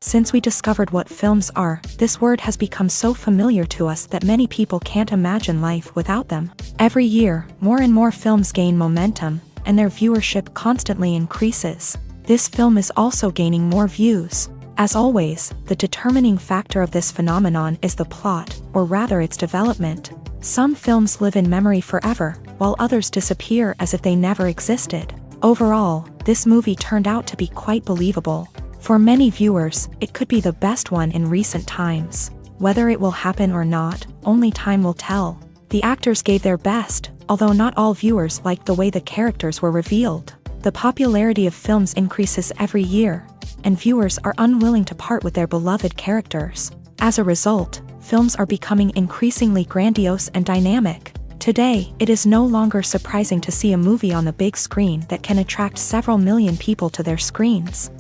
Since we discovered what films are, this word has become so familiar to us that many people can't imagine life without them. Every year, more and more films gain momentum, and their viewership constantly increases. This film is also gaining more views. As always, the determining factor of this phenomenon is the plot, or rather its development. Some films live in memory forever, while others disappear as if they never existed. Overall, this movie turned out to be quite believable. For many viewers, it could be the best one in recent times. Whether it will happen or not, only time will tell. The actors gave their best, although not all viewers liked the way the characters were revealed. The popularity of films increases every year, and viewers are unwilling to part with their beloved characters. As a result, films are becoming increasingly grandiose and dynamic. Today, it is no longer surprising to see a movie on the big screen that can attract several million people to their screens.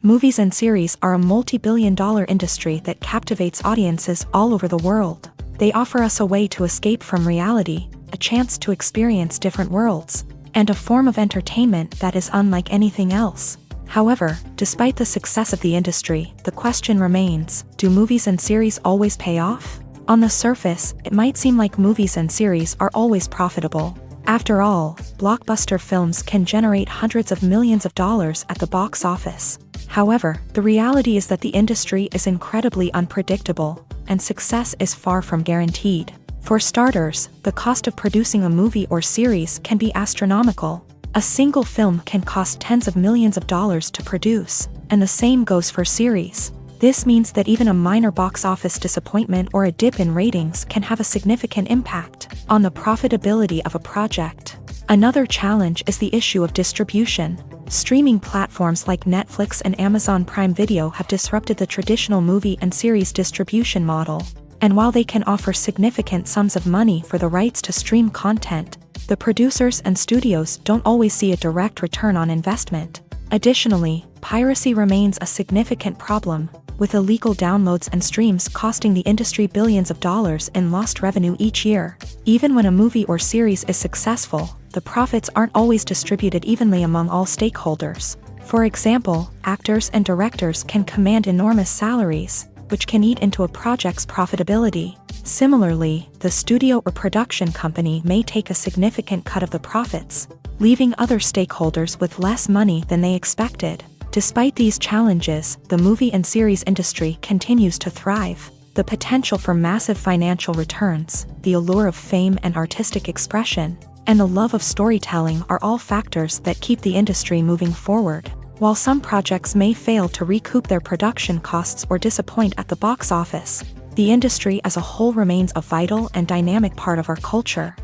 Movies and series are a multi-billion-dollar industry that captivates audiences all over the world. They offer us a way to escape from reality, a chance to experience different worlds, and a form of entertainment that is unlike anything else. However, despite the success of the industry, the question remains, do movies and series always pay off? On the surface, it might seem like movies and series are always profitable. After all, blockbuster films can generate hundreds of millions of dollars at the box office. However, the reality is that the industry is incredibly unpredictable, and success is far from guaranteed. For starters, the cost of producing a movie or series can be astronomical. A single film can cost tens of millions of dollars to produce, and the same goes for series. This means that even a minor box office disappointment or a dip in ratings can have a significant impact on the profitability of a project. Another challenge is the issue of distribution. Streaming platforms like Netflix and Amazon Prime Video have disrupted the traditional movie and series distribution model. And while they can offer significant sums of money for the rights to stream content, the producers and studios don't always see a direct return on investment. Additionally, piracy remains a significant problem, with illegal downloads and streams costing the industry billions of dollars in lost revenue each year. Even when a movie or series is successful, the profits aren't always distributed evenly among all stakeholders. For example, actors and directors can command enormous salaries, which can eat into a project's profitability. Similarly, the studio or production company may take a significant cut of the profits, leaving other stakeholders with less money than they expected. Despite these challenges, the movie and series industry continues to thrive. The potential for massive financial returns, the allure of fame and artistic expression, and the love of storytelling are all factors that keep the industry moving forward. While some projects may fail to recoup their production costs or disappoint at the box office, the industry as a whole remains a vital and dynamic part of our culture.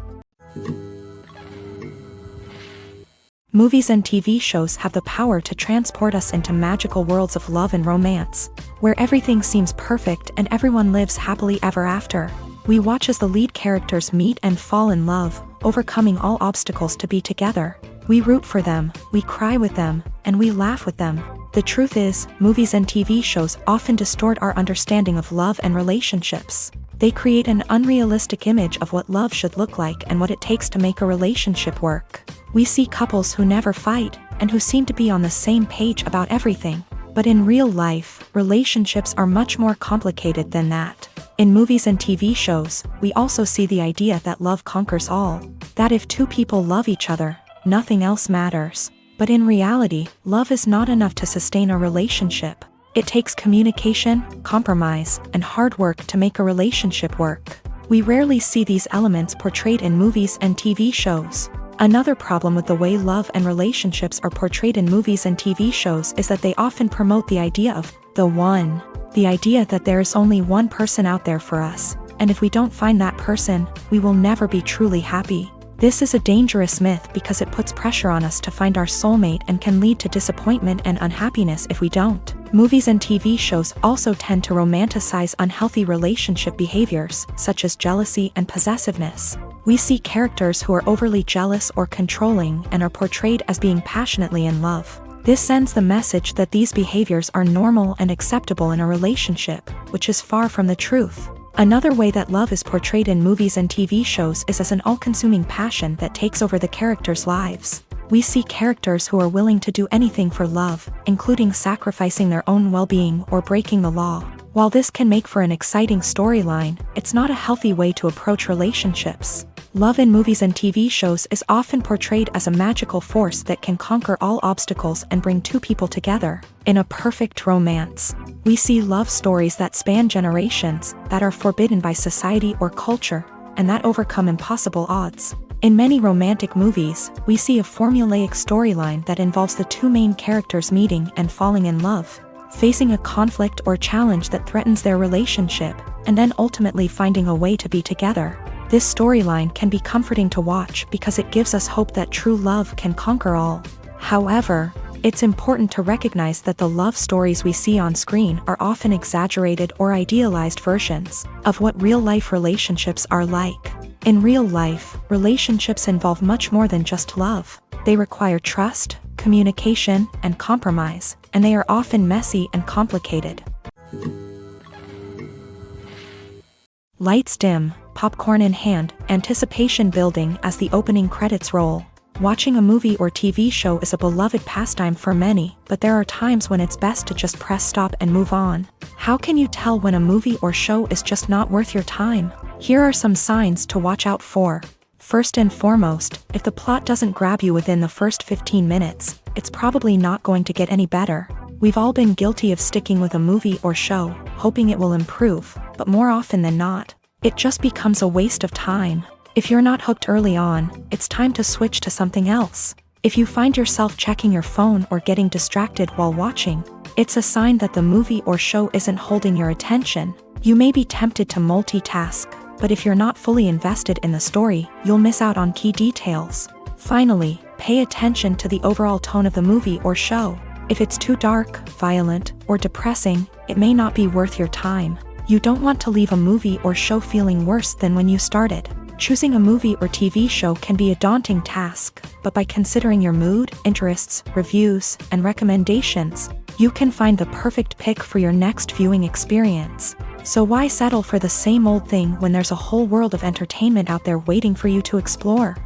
Movies and TV shows have the power to transport us into magical worlds of love and romance, where everything seems perfect and everyone lives happily ever after. We watch as the lead characters meet and fall in love, overcoming all obstacles to be together. We root for them, we cry with them, and we laugh with them. The truth is, movies and TV shows often distort our understanding of love and relationships. They create an unrealistic image of what love should look like and what it takes to make a relationship work. We see couples who never fight, and who seem to be on the same page about everything. But in real life, relationships are much more complicated than that. In movies and TV shows, we also see the idea that love conquers all. That if two people love each other, nothing else matters. But in reality, love is not enough to sustain a relationship. It takes communication, compromise, and hard work to make a relationship work. We rarely see these elements portrayed in movies and TV shows. Another problem with the way love and relationships are portrayed in movies and TV shows is that they often promote the idea of the one. The idea that there is only one person out there for us, and if we don't find that person, we will never be truly happy. This is a dangerous myth because it puts pressure on us to find our soulmate and can lead to disappointment and unhappiness if we don't. Movies and TV shows also tend to romanticize unhealthy relationship behaviors, such as jealousy and possessiveness. We see characters who are overly jealous or controlling and are portrayed as being passionately in love. This sends the message that these behaviors are normal and acceptable in a relationship, which is far from the truth. Another way that love is portrayed in movies and TV shows is as an all-consuming passion that takes over the characters' lives. We see characters who are willing to do anything for love, including sacrificing their own well-being or breaking the law. While this can make for an exciting storyline, it's not a healthy way to approach relationships. Love in movies and TV shows is often portrayed as a magical force that can conquer all obstacles and bring two people together. In a perfect romance, we see love stories that span generations, that are forbidden by society or culture, and that overcome impossible odds. In many romantic movies, we see a formulaic storyline that involves the two main characters meeting and falling in love, facing a conflict or challenge that threatens their relationship, and then ultimately finding a way to be together. This storyline can be comforting to watch because it gives us hope that true love can conquer all. However, it's important to recognize that the love stories we see on screen are often exaggerated or idealized versions of what real-life relationships are like. In real life, relationships involve much more than just love. They require trust, communication, and compromise, and they are often messy and complicated. Lights dim, popcorn in hand, anticipation building as the opening credits roll. Watching a movie or TV show is a beloved pastime for many, but there are times when it's best to just press stop and move on. How can you tell when a movie or show is just not worth your time? Here are some signs to watch out for. First and foremost, if the plot doesn't grab you within the first 15 minutes, it's probably not going to get any better. We've all been guilty of sticking with a movie or show, hoping it will improve, but more often than not, it just becomes a waste of time. If you're not hooked early on, it's time to switch to something else. If you find yourself checking your phone or getting distracted while watching, it's a sign that the movie or show isn't holding your attention. You may be tempted to multitask, but if you're not fully invested in the story, you'll miss out on key details. Finally, pay attention to the overall tone of the movie or show. If it's too dark, violent, or depressing, it may not be worth your time. You don't want to leave a movie or show feeling worse than when you started. Choosing a movie or TV show can be a daunting task, but by considering your mood, interests, reviews, and recommendations, you can find the perfect pick for your next viewing experience. So why settle for the same old thing when there's a whole world of entertainment out there waiting for you to explore?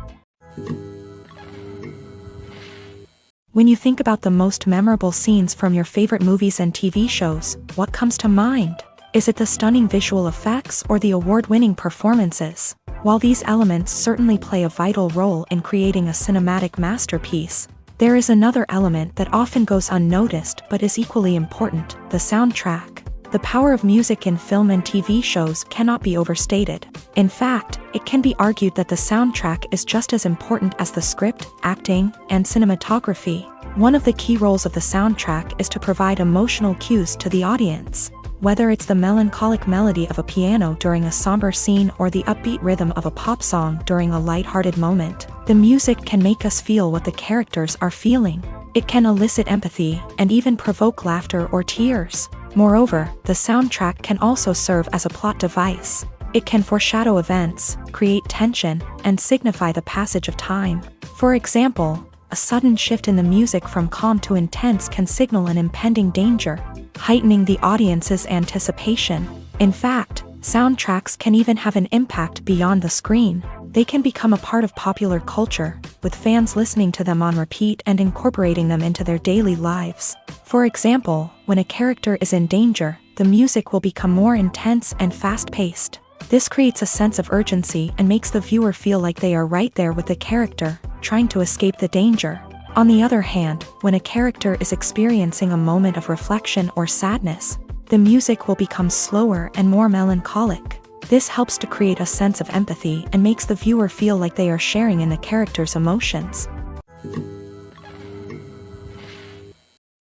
When you think about the most memorable scenes from your favorite movies and TV shows, what comes to mind? Is it the stunning visual effects or the award-winning performances? While these elements certainly play a vital role in creating a cinematic masterpiece, there is another element that often goes unnoticed but is equally important: the soundtrack. The power of music in film and TV shows cannot be overstated. In fact, it can be argued that the soundtrack is just as important as the script, acting, and cinematography. One of the key roles of the soundtrack is to provide emotional cues to the audience. Whether it's the melancholic melody of a piano during a somber scene or the upbeat rhythm of a pop song during a lighthearted moment, the music can make us feel what the characters are feeling. It can elicit empathy and even provoke laughter or tears. Moreover, the soundtrack can also serve as a plot device. It can foreshadow events, create tension, and signify the passage of time. For example, a sudden shift in the music from calm to intense can signal an impending danger, heightening the audience's anticipation. In fact, soundtracks can even have an impact beyond the screen. They can become a part of popular culture, with fans listening to them on repeat and incorporating them into their daily lives. For example, when a character is in danger, the music will become more intense and fast-paced. This creates a sense of urgency and makes the viewer feel like they are right there with the character, trying to escape the danger. On the other hand, when a character is experiencing a moment of reflection or sadness, the music will become slower and more melancholic. This helps to create a sense of empathy and makes the viewer feel like they are sharing in the character's emotions.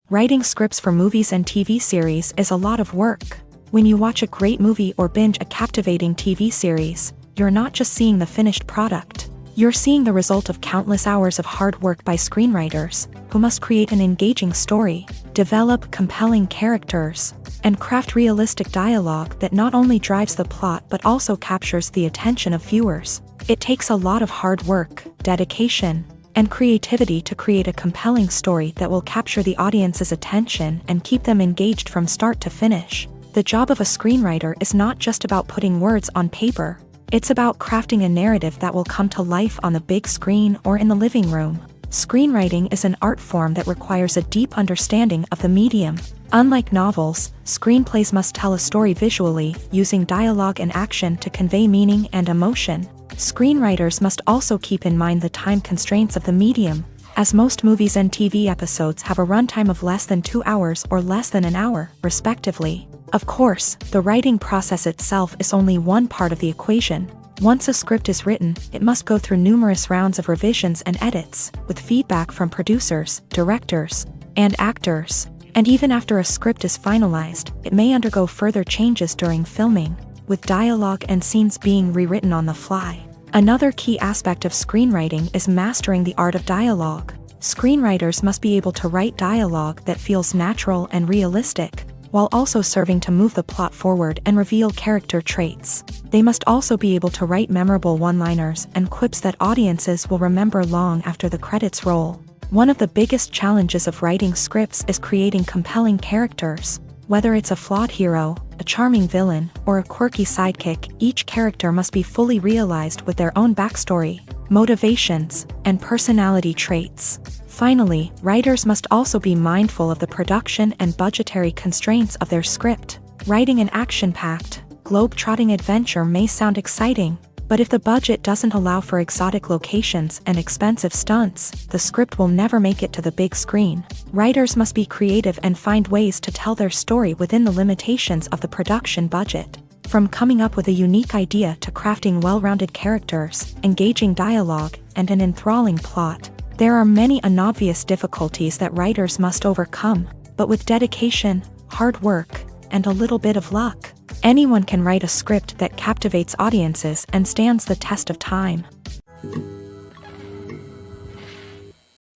Writing scripts for movies and TV series is a lot of work. When you watch a great movie or binge a captivating TV series, you're not just seeing the finished product. You're seeing the result of countless hours of hard work by screenwriters, who must create an engaging story, develop compelling characters, and craft realistic dialogue that not only drives the plot but also captures the attention of viewers. It takes a lot of hard work, dedication, and creativity to create a compelling story that will capture the audience's attention and keep them engaged from start to finish. The job of a screenwriter is not just about putting words on paper. It's about crafting a narrative that will come to life on the big screen or in the living room. Screenwriting is an art form that requires a deep understanding of the medium. Unlike novels, screenplays must tell a story visually, using dialogue and action to convey meaning and emotion. Screenwriters must also keep in mind the time constraints of the medium, as most movies and TV episodes have a runtime of less than 2 hours or less than an hour, respectively. Of course, the writing process itself is only one part of the equation. Once a script is written, it must go through numerous rounds of revisions and edits, with feedback from producers, directors, and actors. And even after a script is finalized, it may undergo further changes during filming, with dialogue and scenes being rewritten on the fly. Another key aspect of screenwriting is mastering the art of dialogue. Screenwriters must be able to write dialogue that feels natural and realistic, while also serving to move the plot forward and reveal character traits. They must also be able to write memorable one-liners and quips that audiences will remember long after the credits roll. One of the biggest challenges of writing scripts is creating compelling characters. Whether it's a flawed hero, a charming villain, or a quirky sidekick, each character must be fully realized with their own backstory, motivations, and personality traits. Finally, writers must also be mindful of the production and budgetary constraints of their script. Writing an action-packed, globe-trotting adventure may sound exciting, but if the budget doesn't allow for exotic locations and expensive stunts, the script will never make it to the big screen. Writers must be creative and find ways to tell their story within the limitations of the production budget. From coming up with a unique idea to crafting well-rounded characters, engaging dialogue, and an enthralling plot, there are many unobvious difficulties that writers must overcome, but with dedication, hard work, and a little bit of luck, anyone can write a script that captivates audiences and stands the test of time.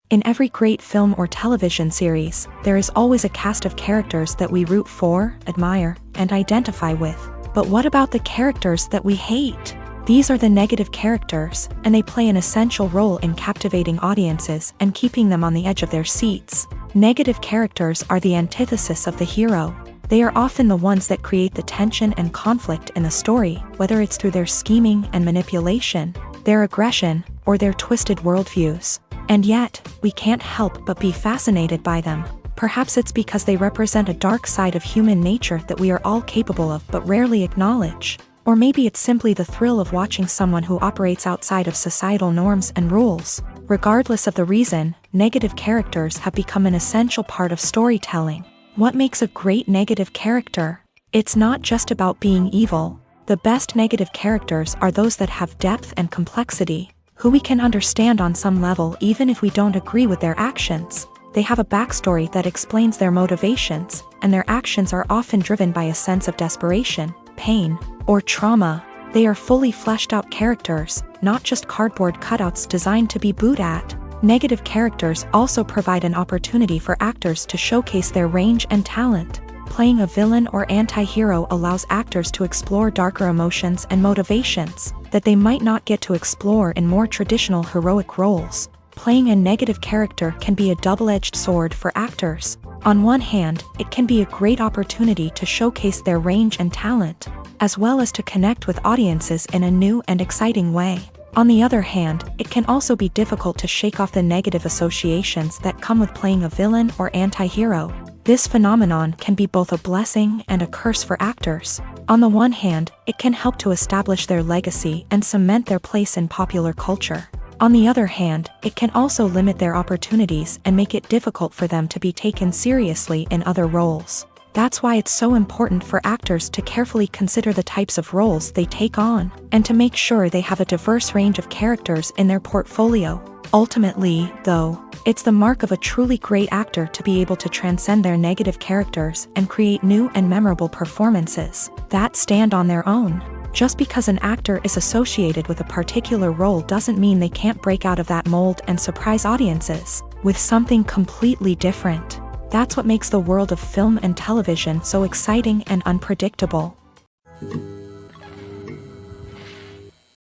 In every great film or television series, there is always a cast of characters that we root for, admire, and identify with. But what about the characters that we hate? These are the negative characters, and they play an essential role in captivating audiences and keeping them on the edge of their seats. Negative characters are the antithesis of the hero. They are often the ones that create the tension and conflict in the story, whether it's through their scheming and manipulation, their aggression, or their twisted worldviews. And yet, we can't help but be fascinated by them. Perhaps it's because they represent a dark side of human nature that we are all capable of but rarely acknowledge. Or maybe it's simply the thrill of watching someone who operates outside of societal norms and rules. Regardless of the reason, negative characters have become an essential part of storytelling. What makes a great negative character? It's not just about being evil. The best negative characters are those that have depth and complexity, who we can understand on some level even if we don't agree with their actions. They have a backstory that explains their motivations, and their actions are often driven by a sense of desperation, pain, or trauma. They are fully fleshed out characters, not just cardboard cutouts designed to be booed at. Negative characters also provide an opportunity for actors to showcase their range and talent. Playing a villain or anti-hero allows actors to explore darker emotions and motivations that they might not get to explore in more traditional heroic roles. Playing a negative character can be a double-edged sword for actors. On one hand, it can be a great opportunity to showcase their range and talent, as well as to connect with audiences in a new and exciting way. On the other hand, it can also be difficult to shake off the negative associations that come with playing a villain or anti-hero. This phenomenon can be both a blessing and a curse for actors. On the one hand, it can help to establish their legacy and cement their place in popular culture. On the other hand, it can also limit their opportunities and make it difficult for them to be taken seriously in other roles. That's why it's so important for actors to carefully consider the types of roles they take on, and to make sure they have a diverse range of characters in their portfolio. Ultimately, though, it's the mark of a truly great actor to be able to transcend their negative characters and create new and memorable performances that stand on their own. Just because an actor is associated with a particular role doesn't mean they can't break out of that mold and surprise audiences with something completely different. That's what makes the world of film and television so exciting and unpredictable.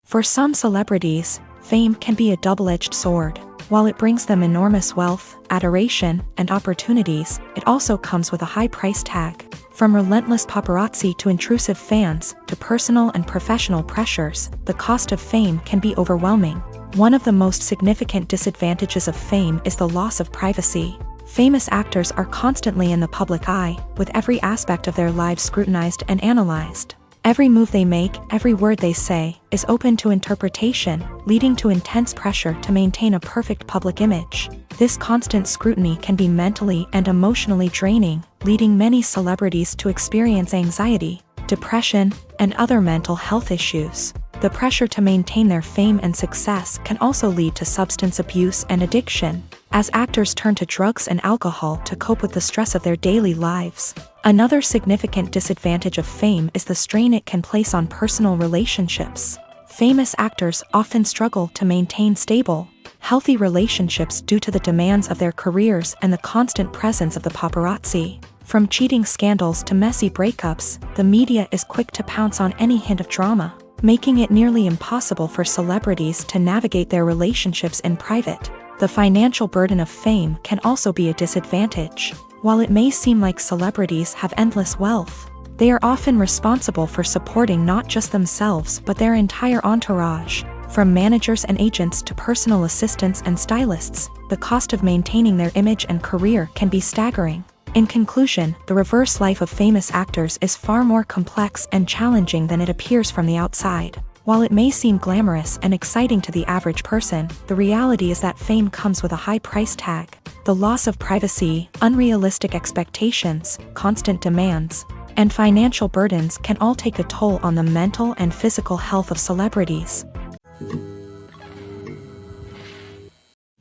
For some celebrities, fame can be a double-edged sword. While it brings them enormous wealth, adoration, and opportunities, it also comes with a high price tag. From relentless paparazzi to intrusive fans, to personal and professional pressures, the cost of fame can be overwhelming. One of the most significant disadvantages of fame is the loss of privacy. Famous actors are constantly in the public eye, with every aspect of their lives scrutinized and analyzed. Every move they make, every word they say, is open to interpretation, leading to intense pressure to maintain a perfect public image. This constant scrutiny can be mentally and emotionally draining, leading many celebrities to experience anxiety, depression, and other mental health issues. The pressure to maintain their fame and success can also lead to substance abuse and addiction, as actors turn to drugs and alcohol to cope with the stress of their daily lives. Another significant disadvantage of fame is the strain it can place on personal relationships. Famous actors often struggle to maintain stable, healthy relationships due to the demands of their careers and the constant presence of the paparazzi. From cheating scandals to messy breakups, the media is quick to pounce on any hint of drama, making it nearly impossible for celebrities to navigate their relationships in private. The financial burden of fame can also be a disadvantage. While it may seem like celebrities have endless wealth, they are often responsible for supporting not just themselves but their entire entourage. From managers and agents to personal assistants and stylists, the cost of maintaining their image and career can be staggering. In conclusion, the reverse life of famous actors is far more complex and challenging than it appears from the outside. While it may seem glamorous and exciting to the average person, the reality is that fame comes with a high price tag. The loss of privacy, unrealistic expectations, constant demands, and financial burdens can all take a toll on the mental and physical health of celebrities.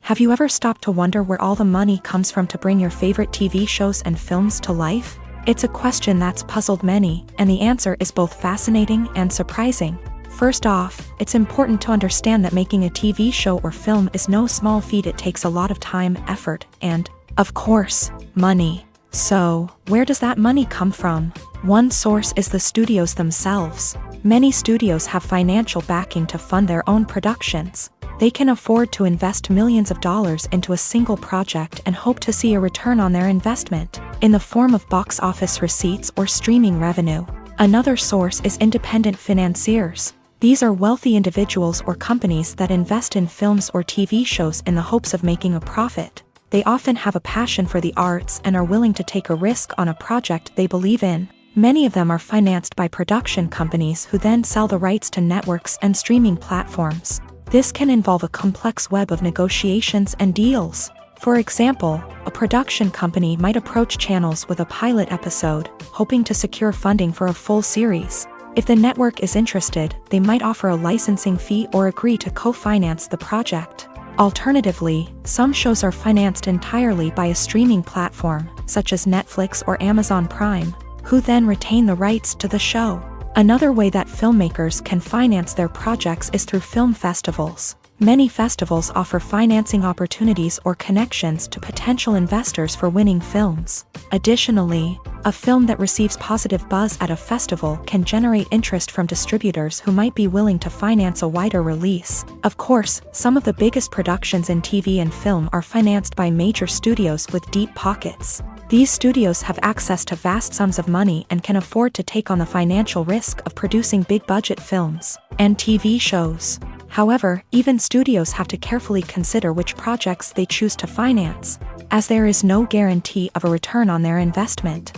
Have you ever stopped to wonder where all the money comes from to bring your favorite TV shows and films to life? It's a question that's puzzled many, and the answer is both fascinating and surprising. First off, it's important to understand that making a TV show or film is no small feat. It takes a lot of time, effort, and, of course, money. So, where does that money come from? One source is the studios themselves. Many studios have financial backing to fund their own productions. They can afford to invest millions of dollars into a single project and hope to see a return on their investment, in the form of box office receipts or streaming revenue. Another source is independent financiers. These are wealthy individuals or companies that invest in films or TV shows in the hopes of making a profit. They often have a passion for the arts and are willing to take a risk on a project they believe in. Many of them are financed by production companies who then sell the rights to networks and streaming platforms. This can involve a complex web of negotiations and deals. For example, a production company might approach channels with a pilot episode, hoping to secure funding for a full series. If the network is interested, they might offer a licensing fee or agree to co-finance the project. Alternatively, some shows are financed entirely by a streaming platform, such as Netflix or Amazon Prime, who then retain the rights to the show. Another way that filmmakers can finance their projects is through film festivals. Many festivals offer financing opportunities or connections to potential investors for winning films. Additionally, a film that receives positive buzz at a festival can generate interest from distributors who might be willing to finance a wider release. Of course, some of the biggest productions in TV and film are financed by major studios with deep pockets. These studios have access to vast sums of money and can afford to take on the financial risk of producing big-budget films and TV shows. However, even studios have to carefully consider which projects they choose to finance, as there is no guarantee of a return on their investment.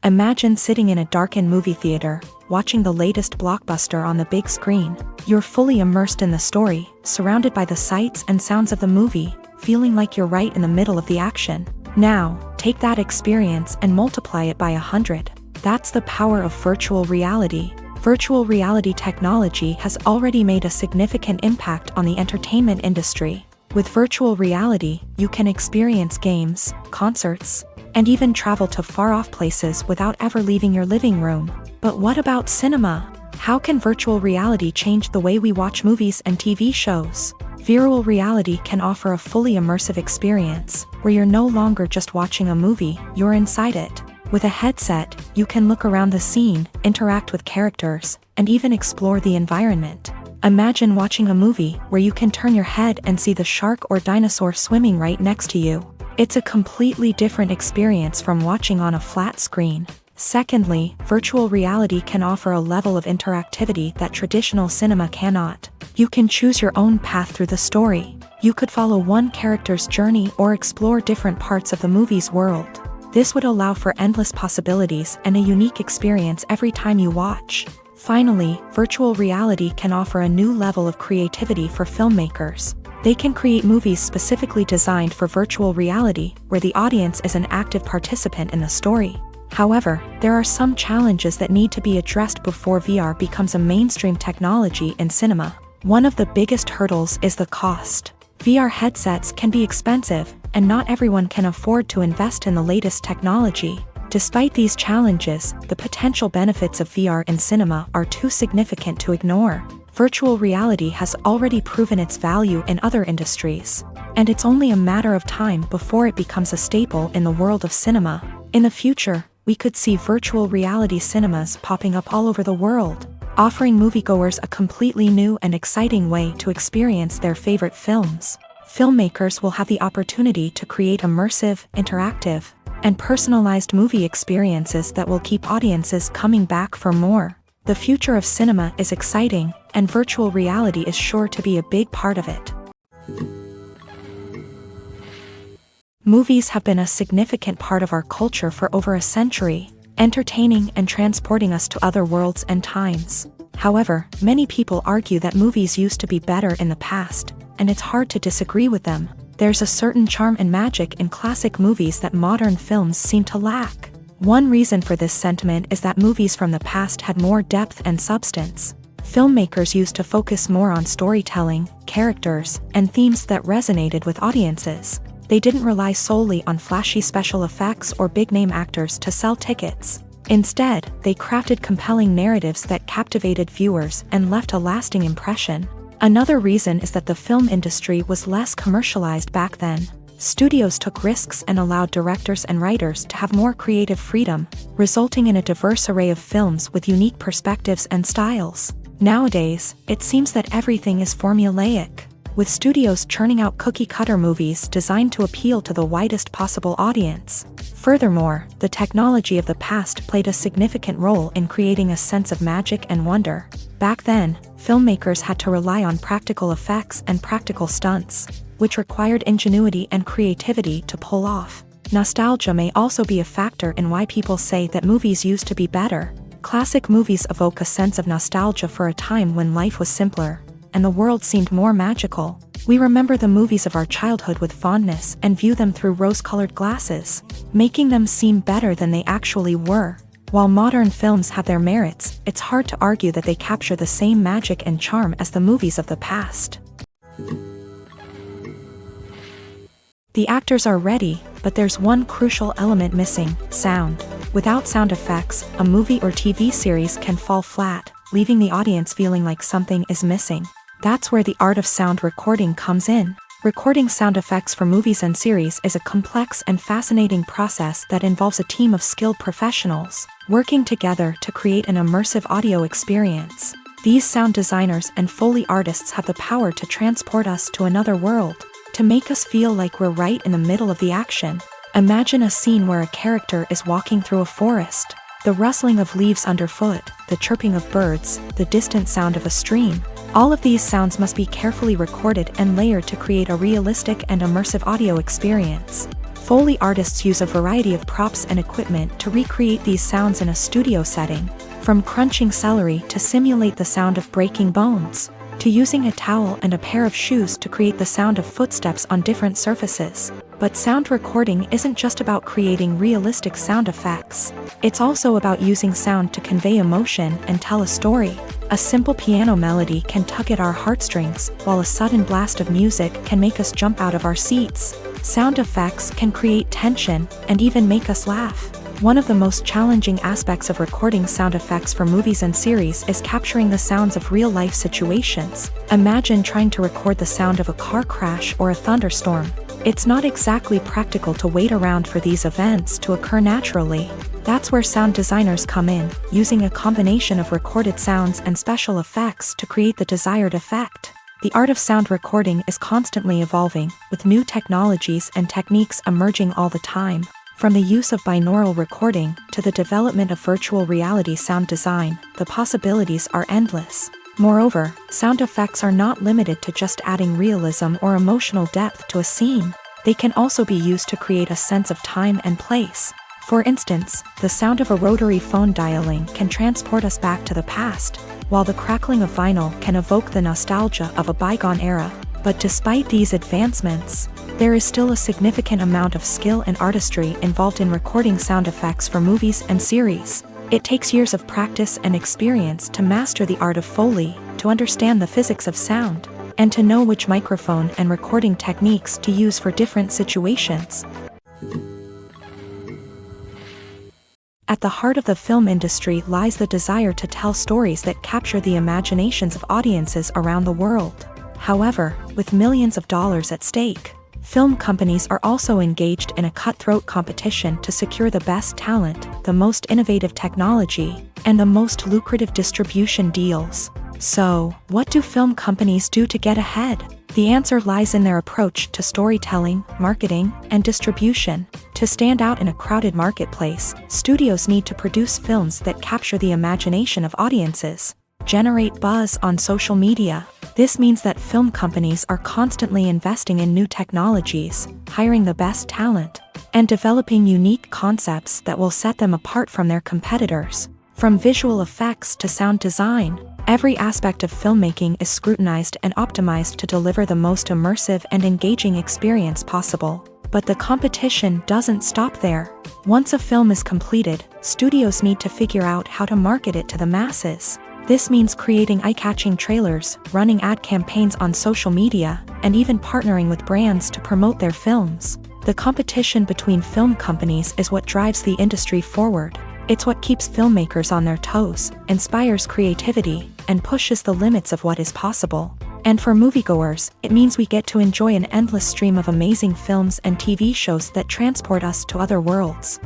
Imagine sitting in a darkened movie theater, watching the latest blockbuster on the big screen. You're fully immersed in the story, surrounded by the sights and sounds of the movie, feeling like you're right in the middle of the action. Now, take that experience and multiply it by 100. That's the power of virtual reality. Virtual reality technology has already made a significant impact on the entertainment industry. With virtual reality, you can experience games, concerts, and even travel to far-off places without ever leaving your living room. But what about cinema? How can virtual reality change the way we watch movies and TV shows? Virtual reality can offer a fully immersive experience, where you're no longer just watching a movie, you're inside it. With a headset, you can look around the scene, interact with characters, and even explore the environment. Imagine watching a movie where you can turn your head and see the shark or dinosaur swimming right next to you. It's a completely different experience from watching on a flat screen. Secondly, virtual reality can offer a level of interactivity that traditional cinema cannot. You can choose your own path through the story. You could follow one character's journey or explore different parts of the movie's world. This would allow for endless possibilities and a unique experience every time you watch. Finally, virtual reality can offer a new level of creativity for filmmakers. They can create movies specifically designed for virtual reality, where the audience is an active participant in the story. However, there are some challenges that need to be addressed before VR becomes a mainstream technology in cinema. One of the biggest hurdles is the cost. VR headsets can be expensive, and not everyone can afford to invest in the latest technology. Despite these challenges, the potential benefits of VR in cinema are too significant to ignore. Virtual reality has already proven its value in other industries, and it's only a matter of time before it becomes a staple in the world of cinema. In the future, we could see virtual reality cinemas popping up all over the world, offering moviegoers a completely new and exciting way to experience their favorite films. Filmmakers will have the opportunity to create immersive, interactive, and personalized movie experiences that will keep audiences coming back for more. The future of cinema is exciting, and virtual reality is sure to be a big part of it. Movies have been a significant part of our culture for over a century, entertaining and transporting us to other worlds and times. However, many people argue that movies used to be better in the past, and it's hard to disagree with them. There's a certain charm and magic in classic movies that modern films seem to lack. One reason for this sentiment is that movies from the past had more depth and substance. Filmmakers used to focus more on storytelling, characters, and themes that resonated with audiences. They didn't rely solely on flashy special effects or big-name actors to sell tickets. Instead, they crafted compelling narratives that captivated viewers and left a lasting impression. Another reason is that the film industry was less commercialized back then. Studios took risks and allowed directors and writers to have more creative freedom, resulting in a diverse array of films with unique perspectives and styles. Nowadays, it seems that everything is formulaic, with studios churning out cookie-cutter movies designed to appeal to the widest possible audience. Furthermore, the technology of the past played a significant role in creating a sense of magic and wonder. Back then, filmmakers had to rely on practical effects and practical stunts, which required ingenuity and creativity to pull off. Nostalgia may also be a factor in why people say that movies used to be better. Classic movies evoke a sense of nostalgia for a time when life was simpler, and the world seemed more magical. We remember the movies of our childhood with fondness and view them through rose-colored glasses, making them seem better than they actually were. While modern films have their merits, it's hard to argue that they capture the same magic and charm as the movies of the past. The actors are ready, but there's one crucial element missing: sound. Without sound effects, a movie or TV series can fall flat, leaving the audience feeling like something is missing. That's where the art of sound recording comes in. Recording sound effects for movies and series is a complex and fascinating process that involves a team of skilled professionals working together to create an immersive audio experience. These sound designers and Foley artists have the power to transport us to another world, to make us feel like we're right in the middle of the action. Imagine a scene where a character is walking through a forest. The rustling of leaves underfoot, the chirping of birds, the distant sound of a stream. All of these sounds must be carefully recorded and layered to create a realistic and immersive audio experience. Foley artists use a variety of props and equipment to recreate these sounds in a studio setting. From crunching celery to simulate the sound of breaking bones, to using a towel and a pair of shoes to create the sound of footsteps on different surfaces. But sound recording isn't just about creating realistic sound effects. It's also about using sound to convey emotion and tell a story. A simple piano melody can tug at our heartstrings, while a sudden blast of music can make us jump out of our seats. Sound effects can create tension and even make us laugh. One of the most challenging aspects of recording sound effects for movies and series is capturing the sounds of real-life situations. Imagine trying to record the sound of a car crash or a thunderstorm. It's not exactly practical to wait around for these events to occur naturally. That's where sound designers come in, using a combination of recorded sounds and special effects to create the desired effect. The art of sound recording is constantly evolving, with new technologies and techniques emerging all the time. From the use of binaural recording to the development of virtual reality sound design, the possibilities are endless. Moreover, sound effects are not limited to just adding realism or emotional depth to a scene. They can also be used to create a sense of time and place. For instance, the sound of a rotary phone dialing can transport us back to the past, while the crackling of vinyl can evoke the nostalgia of a bygone era. But despite these advancements, there is still a significant amount of skill and artistry involved in recording sound effects for movies and series. It takes years of practice and experience to master the art of Foley, to understand the physics of sound, and to know which microphone and recording techniques to use for different situations. At the heart of the film industry lies the desire to tell stories that capture the imaginations of audiences around the world. However, with millions of dollars at stake, film companies are also engaged in a cutthroat competition to secure the best talent, the most innovative technology, and the most lucrative distribution deals. So, what do film companies do to get ahead? The answer lies in their approach to storytelling, marketing, and distribution. To stand out in a crowded marketplace, studios need to produce films that capture the imagination of audiences, generate buzz on social media. This means that film companies are constantly investing in new technologies, hiring the best talent, and developing unique concepts that will set them apart from their competitors. From visual effects to sound design, every aspect of filmmaking is scrutinized and optimized to deliver the most immersive and engaging experience possible. But the competition doesn't stop there. Once a film is completed, studios need to figure out how to market it to the masses. This means creating eye-catching trailers, running ad campaigns on social media, and even partnering with brands to promote their films. The competition between film companies is what drives the industry forward. It's what keeps filmmakers on their toes, inspires creativity, and pushes the limits of what is possible. And for moviegoers, it means we get to enjoy an endless stream of amazing films and TV shows that transport us to other worlds.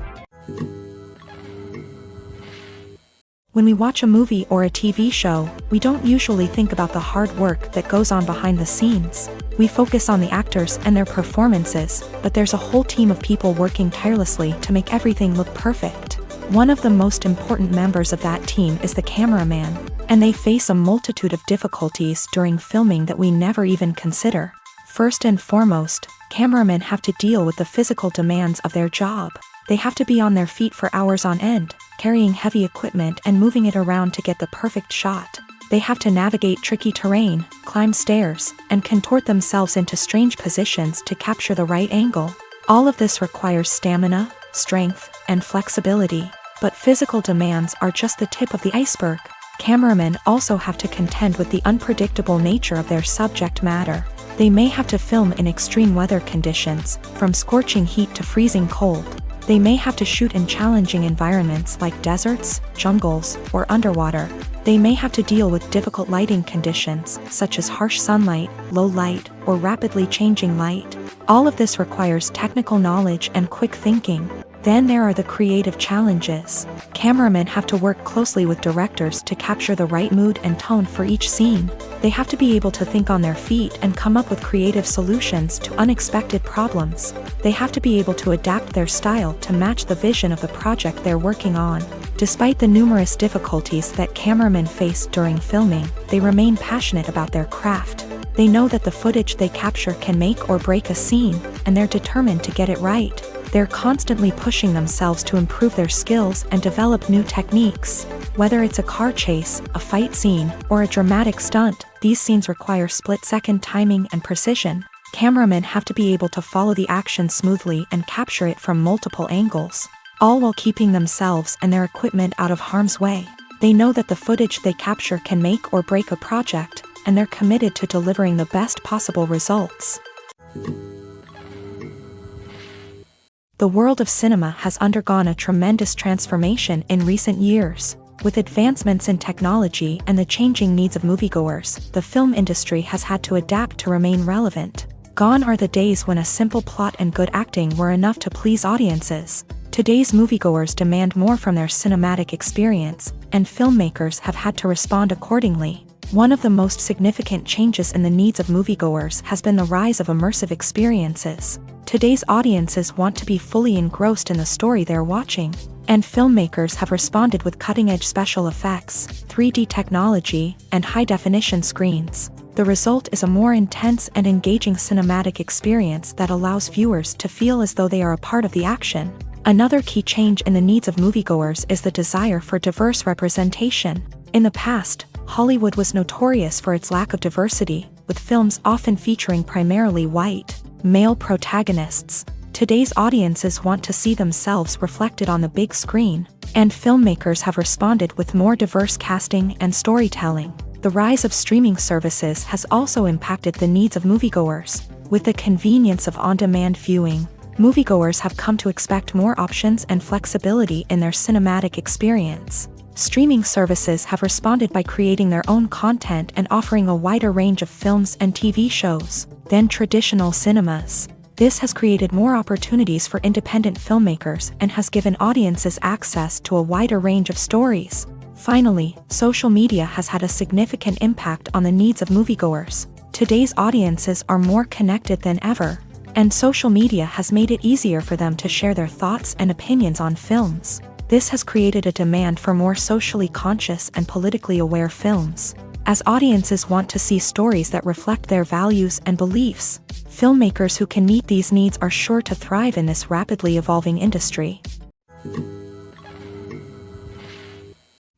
When we watch a movie or a TV show, we don't usually think about the hard work that goes on behind the scenes. We focus on the actors and their performances, but there's a whole team of people working tirelessly to make everything look perfect. One of the most important members of that team is the cameraman, and they face a multitude of difficulties during filming that we never even consider. First and foremost, cameramen have to deal with the physical demands of their job. They have to be on their feet for hours on end, carrying heavy equipment and moving it around to get the perfect shot. They have to navigate tricky terrain, climb stairs, and contort themselves into strange positions to capture the right angle. All of this requires stamina, strength, and flexibility. But physical demands are just the tip of the iceberg. Cameramen also have to contend with the unpredictable nature of their subject matter. They may have to film in extreme weather conditions, from scorching heat to freezing cold. They may have to shoot in challenging environments like deserts, jungles, or underwater. They may have to deal with difficult lighting conditions, such as harsh sunlight, low light, or rapidly changing light. All of this requires technical knowledge and quick thinking. Then there are the creative challenges. Cameramen have to work closely with directors to capture the right mood and tone for each scene. They have to be able to think on their feet and come up with creative solutions to unexpected problems. They have to be able to adapt their style to match the vision of the project they're working on. Despite the numerous difficulties that cameramen face during filming, they remain passionate about their craft. They know that the footage they capture can make or break a scene, and they're determined to get it right. They're constantly pushing themselves to improve their skills and develop new techniques. Whether it's a car chase, a fight scene, or a dramatic stunt, these scenes require split-second timing and precision. Cameramen have to be able to follow the action smoothly and capture it from multiple angles, all while keeping themselves and their equipment out of harm's way. They know that the footage they capture can make or break a project, and they're committed to delivering the best possible results. The world of cinema has undergone a tremendous transformation in recent years. With advancements in technology and the changing needs of moviegoers, the film industry has had to adapt to remain relevant. Gone are the days when a simple plot and good acting were enough to please audiences. Today's moviegoers demand more from their cinematic experience, and filmmakers have had to respond accordingly. One of the most significant changes in the needs of moviegoers has been the rise of immersive experiences. Today's audiences want to be fully engrossed in the story they're watching, and filmmakers have responded with cutting-edge special effects, 3D technology, and high-definition screens. The result is a more intense and engaging cinematic experience that allows viewers to feel as though they are a part of the action. Another key change in the needs of moviegoers is the desire for diverse representation. In the past, Hollywood was notorious for its lack of diversity, with films often featuring primarily white, male protagonists. Today's audiences want to see themselves reflected on the big screen, and filmmakers have responded with more diverse casting and storytelling. The rise of streaming services has also impacted the needs of moviegoers. With the convenience of on-demand viewing, moviegoers have come to expect more options and flexibility in their cinematic experience. Streaming services have responded by creating their own content and offering a wider range of films and TV shows than traditional cinemas. This has created more opportunities for independent filmmakers and has given audiences access to a wider range of stories. Finally, social media has had a significant impact on the needs of moviegoers. Today's audiences are more connected than ever, and social media has made it easier for them to share their thoughts and opinions on films. This has created a demand for more socially conscious and politically aware films. As audiences want to see stories that reflect their values and beliefs, filmmakers who can meet these needs are sure to thrive in this rapidly evolving industry.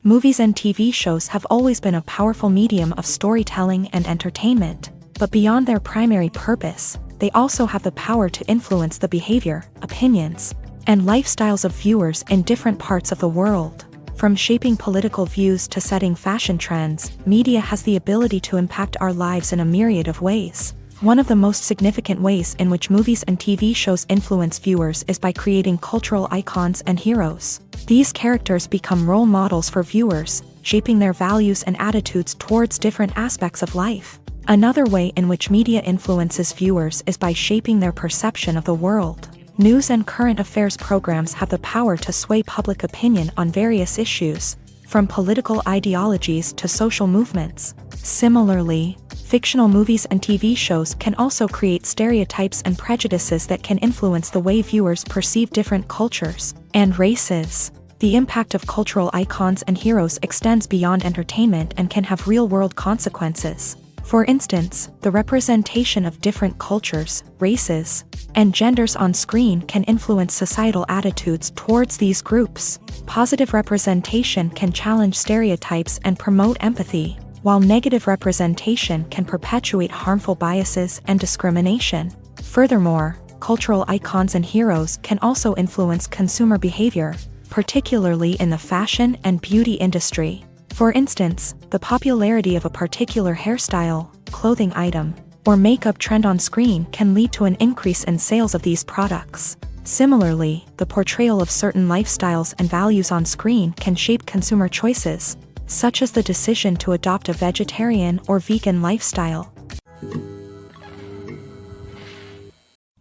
Movies and TV shows have always been a powerful medium of storytelling and entertainment, but beyond their primary purpose, they also have the power to influence the behavior, opinions, and lifestyles of viewers in different parts of the world. From shaping political views to setting fashion trends, media has the ability to impact our lives in a myriad of ways. One of the most significant ways in which movies and TV shows influence viewers is by creating cultural icons and heroes. These characters become role models for viewers, shaping their values and attitudes towards different aspects of life. Another way in which media influences viewers is by shaping their perception of the world. News and current affairs programs have the power to sway public opinion on various issues, from political ideologies to social movements. Similarly, fictional movies and TV shows can also create stereotypes and prejudices that can influence the way viewers perceive different cultures and races. The impact of cultural icons and heroes extends beyond entertainment and can have real-world consequences. For instance, the representation of different cultures, races, and genders on screen can influence societal attitudes towards these groups. Positive representation can challenge stereotypes and promote empathy, while negative representation can perpetuate harmful biases and discrimination. Furthermore, cultural icons and heroes can also influence consumer behavior, particularly in the fashion and beauty industry. For instance, the popularity of a particular hairstyle, clothing item, or makeup trend on screen can lead to an increase in sales of these products. Similarly, the portrayal of certain lifestyles and values on screen can shape consumer choices, such as the decision to adopt a vegetarian or vegan lifestyle.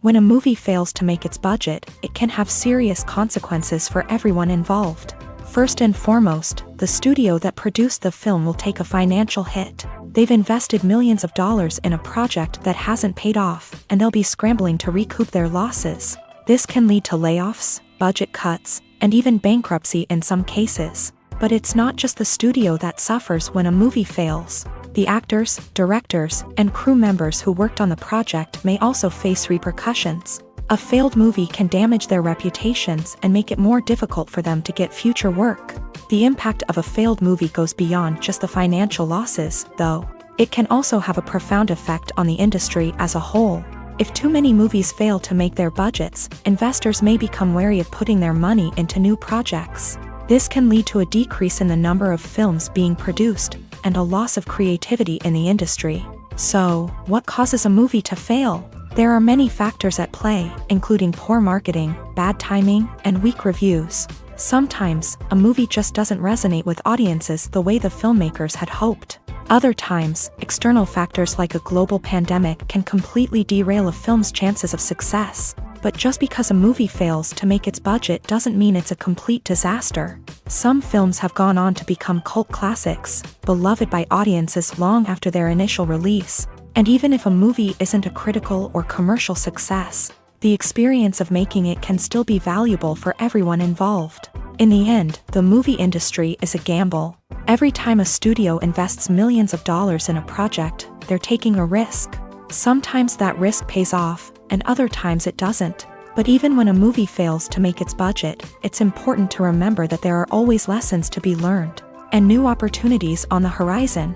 When a movie fails to make its budget, it can have serious consequences for everyone involved. First and foremost, the studio that produced the film will take a financial hit. They've invested millions of dollars in a project that hasn't paid off, and they'll be scrambling to recoup their losses. This can lead to layoffs, budget cuts, and even bankruptcy in some cases. But it's not just the studio that suffers when a movie fails. The actors, directors, and crew members who worked on the project may also face repercussions. A failed movie can damage their reputations and make it more difficult for them to get future work. The impact of a failed movie goes beyond just the financial losses, though. It can also have a profound effect on the industry as a whole. If too many movies fail to make their budgets, investors may become wary of putting their money into new projects. This can lead to a decrease in the number of films being produced, and a loss of creativity in the industry. So, what causes a movie to fail? There are many factors at play, including poor marketing, bad timing, and weak reviews. Sometimes, a movie just doesn't resonate with audiences the way the filmmakers had hoped. Other times, external factors like a global pandemic can completely derail a film's chances of success. But just because a movie fails to make its budget doesn't mean it's a complete disaster. Some films have gone on to become cult classics, beloved by audiences long after their initial release. And even if a movie isn't a critical or commercial success, the experience of making it can still be valuable for everyone involved. In the end, the movie industry is a gamble. Every time a studio invests millions of dollars in a project, they're taking a risk. Sometimes that risk pays off, and other times it doesn't. But even when a movie fails to make its budget, it's important to remember that there are always lessons to be learned, and new opportunities on the horizon.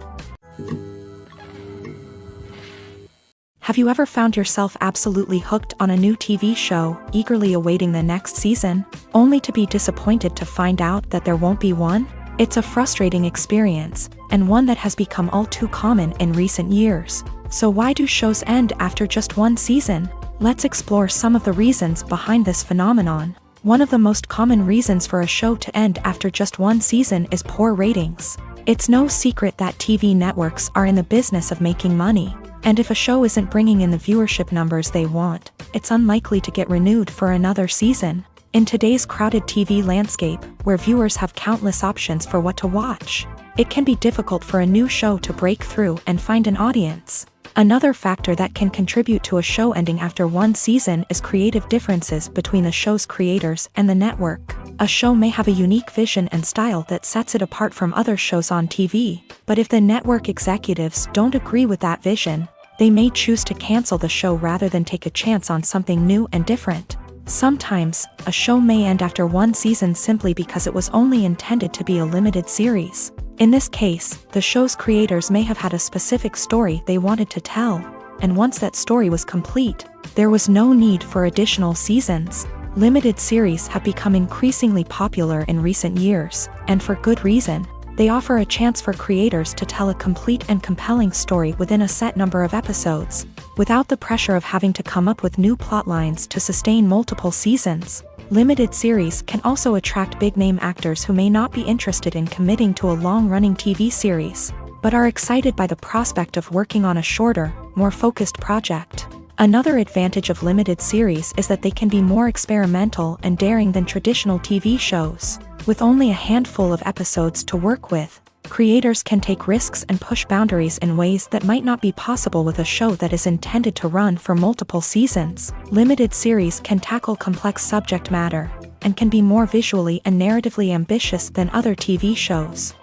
Have you ever found yourself absolutely hooked on a new TV show, eagerly awaiting the next season, only to be disappointed to find out that there won't be one? It's a frustrating experience, and one that has become all too common in recent years. So why do shows end after just one season? Let's explore some of the reasons behind this phenomenon. One of the most common reasons for a show to end after just one season is poor ratings. It's no secret that TV networks are in the business of making money. And if a show isn't bringing in the viewership numbers they want, it's unlikely to get renewed for another season. In today's crowded TV landscape, where viewers have countless options for what to watch, it can be difficult for a new show to break through and find an audience. Another factor that can contribute to a show ending after one season is creative differences between the show's creators and the network. A show may have a unique vision and style that sets it apart from other shows on TV, but if the network executives don't agree with that vision, they may choose to cancel the show rather than take a chance on something new and different. Sometimes, a show may end after one season simply because it was only intended to be a limited series. In this case, the show's creators may have had a specific story they wanted to tell, and once that story was complete, there was no need for additional seasons. Limited series have become increasingly popular in recent years, and for good reason. They offer a chance for creators to tell a complete and compelling story within a set number of episodes, without the pressure of having to come up with new plotlines to sustain multiple seasons. Limited series can also attract big-name actors who may not be interested in committing to a long-running TV series, but are excited by the prospect of working on a shorter, more focused project. Another advantage of limited series is that they can be more experimental and daring than traditional TV shows. With only a handful of episodes to work with, creators can take risks and push boundaries in ways that might not be possible with a show that is intended to run for multiple seasons. Limited series can tackle complex subject matter, and can be more visually and narratively ambitious than other TV shows.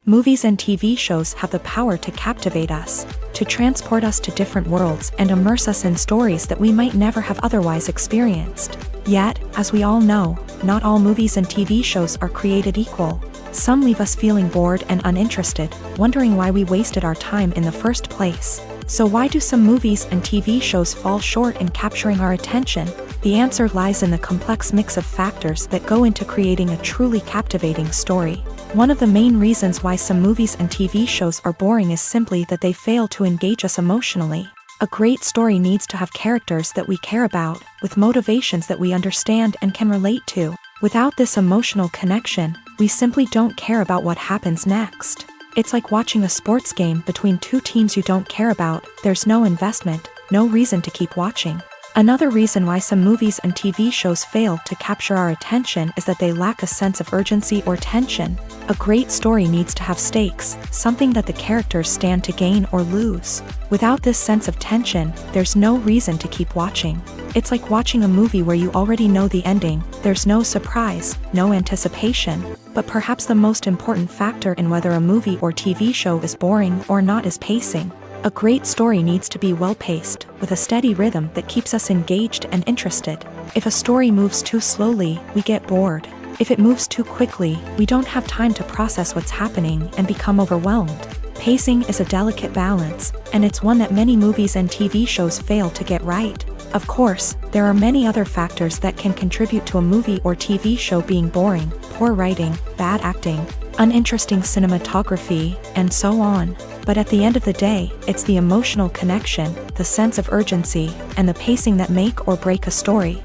Movies and TV shows have the power to captivate us, to transport us to different worlds and immerse us in stories that we might never have otherwise experienced. Yet, as we all know, not all movies and TV shows are created equal. Some leave us feeling bored and uninterested, wondering why we wasted our time in the first place. So why do some movies and TV shows fall short in capturing our attention? The answer lies in the complex mix of factors that go into creating a truly captivating story. One of the main reasons why some movies and TV shows are boring is simply that they fail to engage us emotionally. A great story needs to have characters that we care about, with motivations that we understand and can relate to. Without this emotional connection, we simply don't care about what happens next. It's like watching a sports game between two teams you don't care about. There's no investment, no reason to keep watching. Another reason why some movies and TV shows fail to capture our attention is that they lack a sense of urgency or tension. A great story needs to have stakes, something that the characters stand to gain or lose. Without this sense of tension, there's no reason to keep watching. It's like watching a movie where you already know the ending. There's no surprise, no anticipation. But perhaps the most important factor in whether a movie or TV show is boring or not is pacing. A great story needs to be well-paced, with a steady rhythm that keeps us engaged and interested. If a story moves too slowly, we get bored. If it moves too quickly, we don't have time to process what's happening and become overwhelmed. Pacing is a delicate balance, and it's one that many movies and TV shows fail to get right. Of course, there are many other factors that can contribute to a movie or TV show being boring: poor writing, bad acting, uninteresting cinematography, and so on. But at the end of the day, it's the emotional connection, the sense of urgency, and the pacing that make or break a story.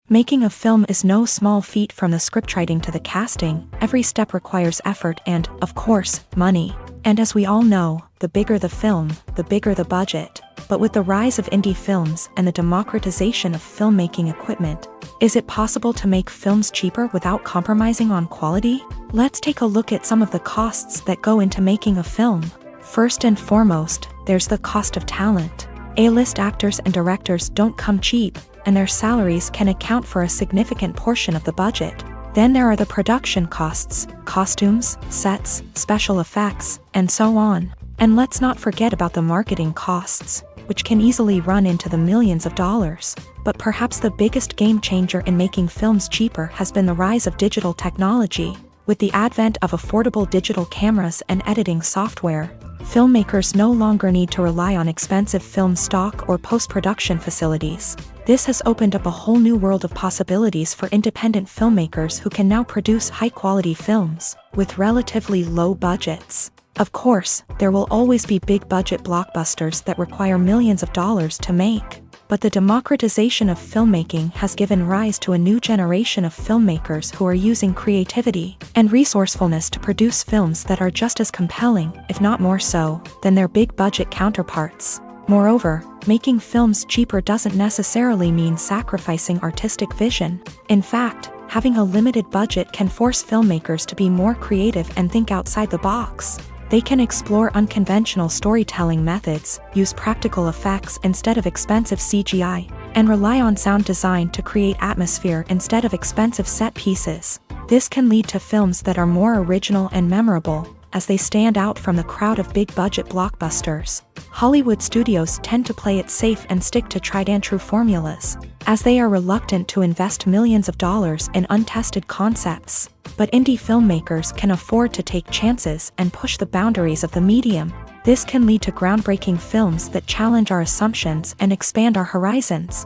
Making a film is no small feat. From the scriptwriting to the casting, every step requires effort and, of course, money. And as we all know, the bigger the film, the bigger the budget. But with the rise of indie films and the democratization of filmmaking equipment, is it possible to make films cheaper without compromising on quality? Let's take a look at some of the costs that go into making a film. First and foremost, there's the cost of talent. A-list actors and directors don't come cheap, and their salaries can account for a significant portion of the budget. Then there are the production costs: costumes, sets, special effects, and so on. And let's not forget about the marketing costs, which can easily run into the millions of dollars. But perhaps the biggest game changer in making films cheaper has been the rise of digital technology. With the advent of affordable digital cameras and editing software, filmmakers no longer need to rely on expensive film stock or post-production facilities. This has opened up a whole new world of possibilities for independent filmmakers who can now produce high-quality films with relatively low budgets. Of course, there will always be big-budget blockbusters that require millions of dollars to make. But the democratization of filmmaking has given rise to a new generation of filmmakers who are using creativity and resourcefulness to produce films that are just as compelling, if not more so, than their big-budget counterparts. Moreover, making films cheaper doesn't necessarily mean sacrificing artistic vision. In fact, having a limited budget can force filmmakers to be more creative and think outside the box. They can explore unconventional storytelling methods, use practical effects instead of expensive CGI, and rely on sound design to create atmosphere instead of expensive set pieces. This can lead to films that are more original and memorable, as they stand out from the crowd of big-budget blockbusters. Hollywood studios tend to play it safe and stick to tried-and-true formulas, as they are reluctant to invest millions of dollars in untested concepts. But indie filmmakers can afford to take chances and push the boundaries of the medium. This can lead to groundbreaking films that challenge our assumptions and expand our horizons.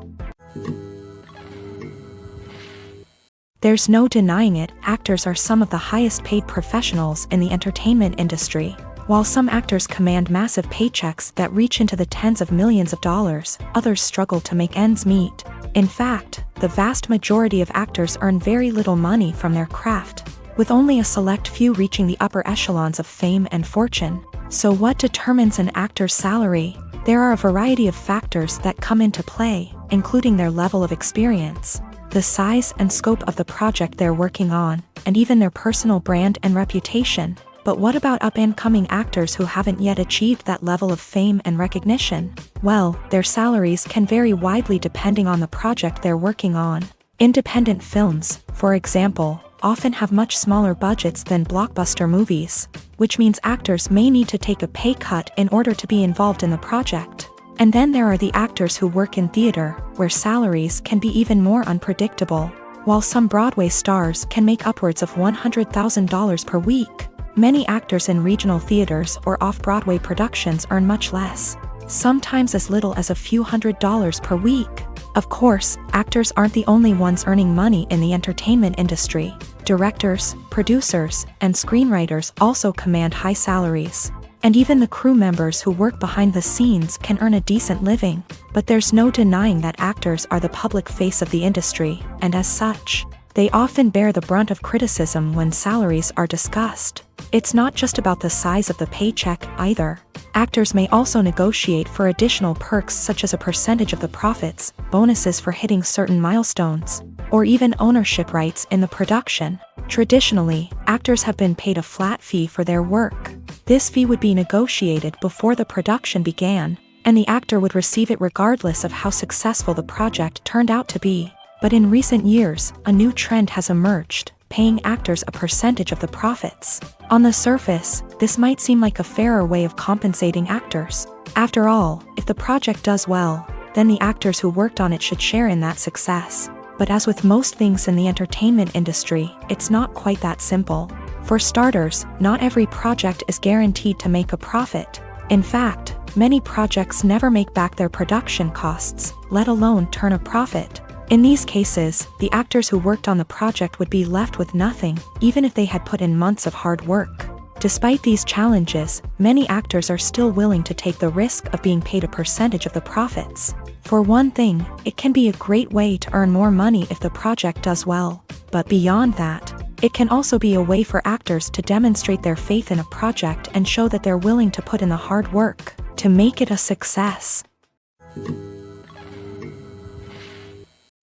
There's no denying it, actors are some of the highest-paid professionals in the entertainment industry. While some actors command massive paychecks that reach into the tens of millions of dollars, others struggle to make ends meet. In fact, the vast majority of actors earn very little money from their craft, with only a select few reaching the upper echelons of fame and fortune. So what determines an actor's salary? There are a variety of factors that come into play, including their level of experience, the size and scope of the project they're working on, and even their personal brand and reputation. But what about up-and-coming actors who haven't yet achieved that level of fame and recognition? Well, their salaries can vary widely depending on the project they're working on. Independent films, for example, often have much smaller budgets than blockbuster movies, which means actors may need to take a pay cut in order to be involved in the project. And then there are the actors who work in theater, where salaries can be even more unpredictable. While some Broadway stars can make upwards of $100,000 per week, many actors in regional theaters or off-Broadway productions earn much less, sometimes as little as a few $100s per week. Of course, actors aren't the only ones earning money in the entertainment industry. Directors, producers, and screenwriters also command high salaries. And even the crew members who work behind the scenes can earn a decent living. But there's no denying that actors are the public face of the industry, and as such, they often bear the brunt of criticism when salaries are discussed. It's not just about the size of the paycheck either. Actors may also negotiate for additional perks such as a percentage of the profits, bonuses for hitting certain milestones, or even ownership rights in the production. Traditionally, actors have been paid a flat fee for their work. This fee would be negotiated before the production began, and the actor would receive it regardless of how successful the project turned out to be. But in recent years, a new trend has emerged. paying actors a percentage of the profits. On the surface, this might seem like a fairer way of compensating actors. After all, if the project does well, then the actors who worked on it should share in that success. But as with most things in the entertainment industry, it's not quite that simple. For starters, not every project is guaranteed to make a profit. In fact, many projects never make back their production costs, let alone turn a profit. In these cases, the actors who worked on the project would be left with nothing, even if they had put in months of hard work. Despite these challenges, many actors are still willing to take the risk of being paid a percentage of the profits. For one thing, it can be a great way to earn more money if the project does well. But beyond that, it can also be a way for actors to demonstrate their faith in a project and show that they're willing to put in the hard work to make it a success.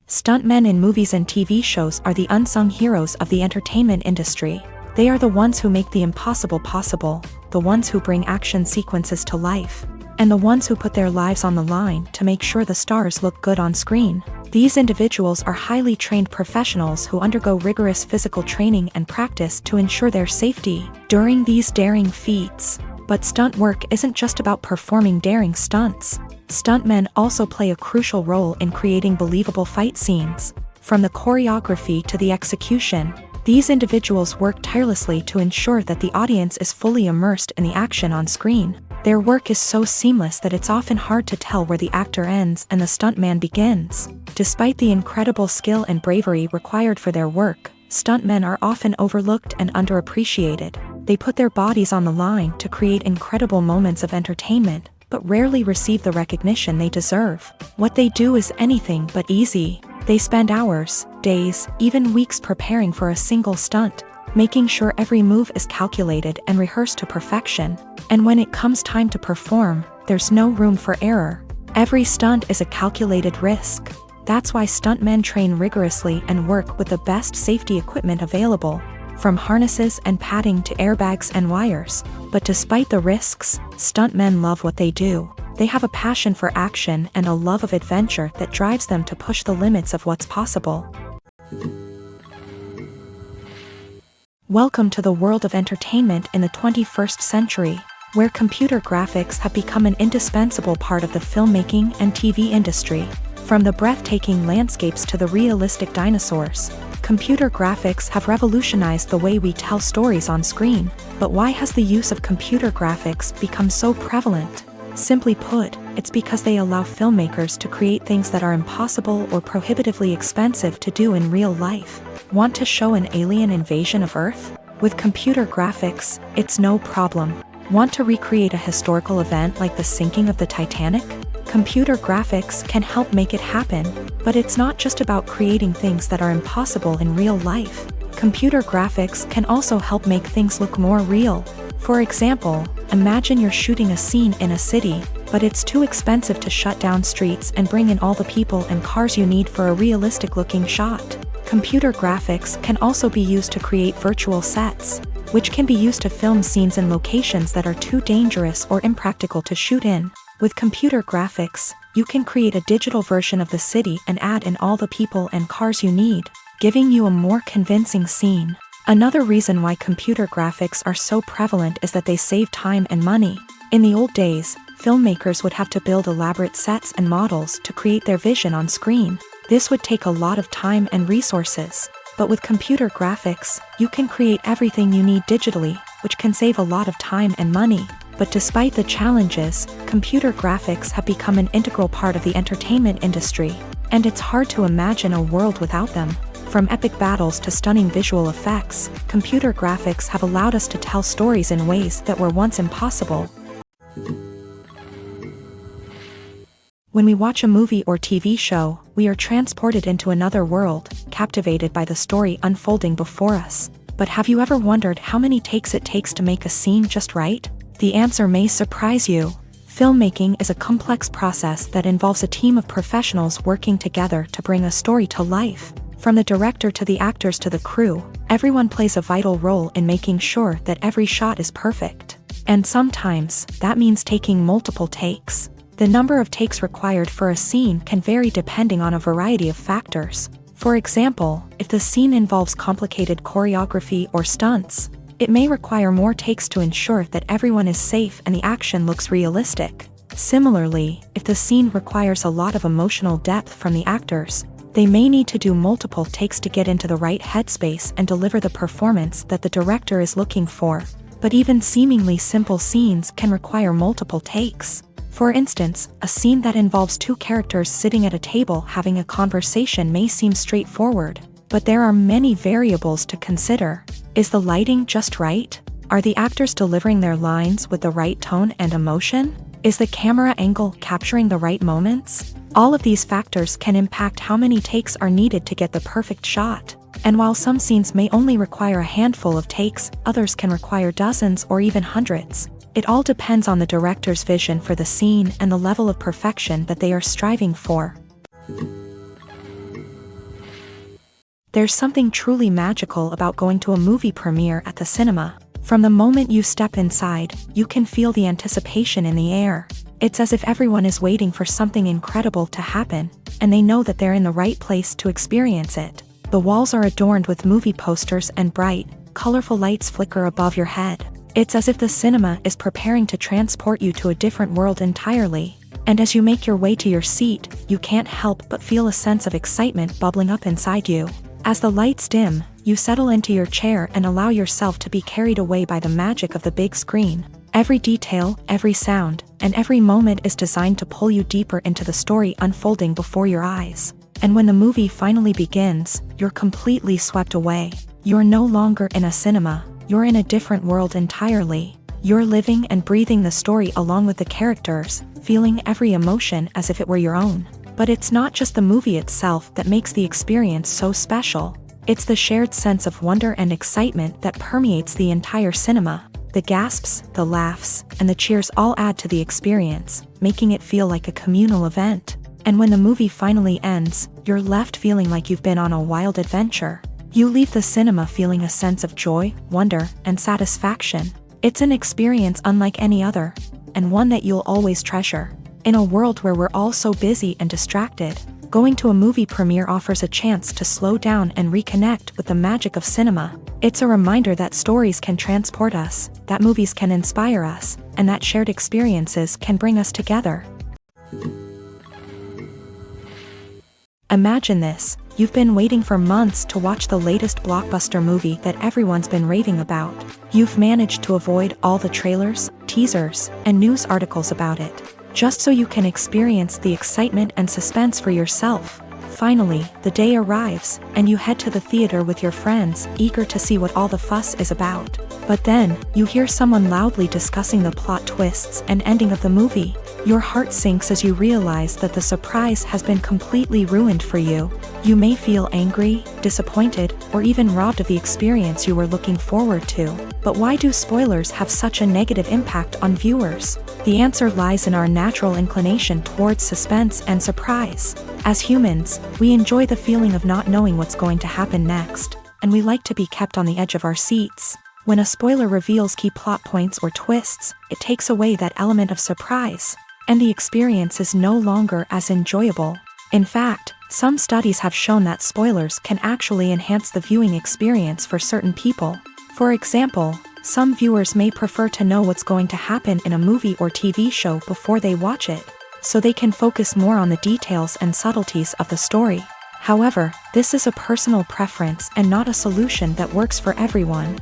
Stuntmen in movies and TV shows are the unsung heroes of the entertainment industry. They are the ones who make the impossible possible, the ones who bring action sequences to life, and the ones who put their lives on the line to make sure the stars look good on screen. These individuals are highly trained professionals who undergo rigorous physical training and practice to ensure their safety during these daring feats. But stunt work isn't just about performing daring stunts. Stuntmen also play a crucial role in creating believable fight scenes. From the choreography to the execution, these individuals work tirelessly to ensure that the audience is fully immersed in the action on screen. Their work is so seamless that it's often hard to tell where the actor ends and the stuntman begins. Despite the incredible skill and bravery required for their work, stuntmen are often overlooked and underappreciated. They put their bodies on the line to create incredible moments of entertainment, but rarely receive the recognition they deserve. What they do is anything but easy. They spend hours, days, even weeks preparing for a single stunt, making sure every move is calculated and rehearsed to perfection. And when it comes time to perform, there's no room for error. Every stunt is a calculated risk. That's why stuntmen train rigorously and work with the best safety equipment available, from harnesses and padding to airbags and wires. But despite the risks, stuntmen love what they do. They have a passion for action and a love of adventure that drives them to push the limits of what's possible. Welcome to the world of entertainment in the 21st century, where computer graphics have become an indispensable part of the filmmaking and TV industry. From the breathtaking landscapes to the realistic dinosaurs, computer graphics have revolutionized the way we tell stories on screen. But why has the use of computer graphics become so prevalent? Simply put, it's because they allow filmmakers to create things that are impossible or prohibitively expensive to do in real life. Want to show an alien invasion of Earth? With computer graphics, it's no problem. Want to recreate a historical event like the sinking of the Titanic? Computer graphics can help make it happen. But it's not just about creating things that are impossible in real life. Computer graphics can also help make things look more real. For example, imagine you're shooting a scene in a city, but it's too expensive to shut down streets and bring in all the people and cars you need for a realistic-looking shot. Computer graphics can also be used to create virtual sets, which can be used to film scenes in locations that are too dangerous or impractical to shoot in. With computer graphics, you can create a digital version of the city and add in all the people and cars you need, giving you a more convincing scene. Another reason why computer graphics are so prevalent is that they save time and money. In the old days, filmmakers would have to build elaborate sets and models to create their vision on screen. This would take a lot of time and resources. But with computer graphics, you can create everything you need digitally, which can save a lot of time and money. But despite the challenges, computer graphics have become an integral part of the entertainment industry, and it's hard to imagine a world without them. From epic battles to stunning visual effects, computer graphics have allowed us to tell stories in ways that were once impossible. When we watch a movie or TV show, we are transported into another world, captivated by the story unfolding before us. But have you ever wondered how many takes it takes to make a scene just right? The answer may surprise you. Filmmaking is a complex process that involves a team of professionals working together to bring a story to life. From the director to the actors to the crew, everyone plays a vital role in making sure that every shot is perfect. And sometimes, that means taking multiple takes. The number of takes required for a scene can vary depending on a variety of factors. For example, if the scene involves complicated choreography or stunts, it may require more takes to ensure that everyone is safe and the action looks realistic. Similarly, if the scene requires a lot of emotional depth from the actors, they may need to do multiple takes to get into the right headspace and deliver the performance that the director is looking for. But even seemingly simple scenes can require multiple takes. For instance, a scene that involves two characters sitting at a table having a conversation may seem straightforward, but there are many variables to consider. Is the lighting just right? Are the actors delivering their lines with the right tone and emotion? Is the camera angle capturing the right moments? All of these factors can impact how many takes are needed to get the perfect shot. And while some scenes may only require a handful of takes, others can require dozens or even hundreds. It all depends on the director's vision for the scene and the level of perfection that they are striving for. There's something truly magical about going to a movie premiere at the cinema. From the moment you step inside, you can feel the anticipation in the air. It's as if everyone is waiting for something incredible to happen, and they know that they're in the right place to experience it. The walls are adorned with movie posters and bright, colorful lights flicker above your head. It's as if the cinema is preparing to transport you to a different world entirely. And as you make your way to your seat, you can't help but feel a sense of excitement bubbling up inside you. As the lights dim, you settle into your chair and allow yourself to be carried away by the magic of the big screen. Every detail, every sound, and every moment is designed to pull you deeper into the story unfolding before your eyes. And when the movie finally begins, you're completely swept away. You're no longer in a cinema, you're in a different world entirely. You're living and breathing the story along with the characters, feeling every emotion as if it were your own. But it's not just the movie itself that makes the experience so special. It's the shared sense of wonder and excitement that permeates the entire cinema. The gasps, the laughs, and the cheers all add to the experience, making it feel like a communal event. And when the movie finally ends, you're left feeling like you've been on a wild adventure. You leave the cinema feeling a sense of joy, wonder, and satisfaction. It's an experience unlike any other, and one that you'll always treasure. In a world where we're all so busy and distracted, going to a movie premiere offers a chance to slow down and reconnect with the magic of cinema. It's a reminder that stories can transport us, that movies can inspire us, and that shared experiences can bring us together. Imagine this. You've been waiting for months to watch the latest blockbuster movie that everyone's been raving about. You've managed to avoid all the trailers, teasers, and news articles about it, just so you can experience the excitement and suspense for yourself. Finally, the day arrives, and you head to the theater with your friends, eager to see what all the fuss is about. But then, you hear someone loudly discussing the plot twists and ending of the movie. Your heart sinks as you realize that the surprise has been completely ruined for you. You may feel angry, disappointed, or even robbed of the experience you were looking forward to. But why do spoilers have such a negative impact on viewers? The answer lies in our natural inclination towards suspense and surprise. As humans, we enjoy the feeling of not knowing what's going to happen next, and we like to be kept on the edge of our seats. When a spoiler reveals key plot points or twists, it takes away that element of surprise, and the experience is no longer as enjoyable. In fact, some studies have shown that spoilers can actually enhance the viewing experience for certain people. For example, some viewers may prefer to know what's going to happen in a movie or TV show before they watch it, so they can focus more on the details and subtleties of the story. However, this is a personal preference and not a solution that works for everyone.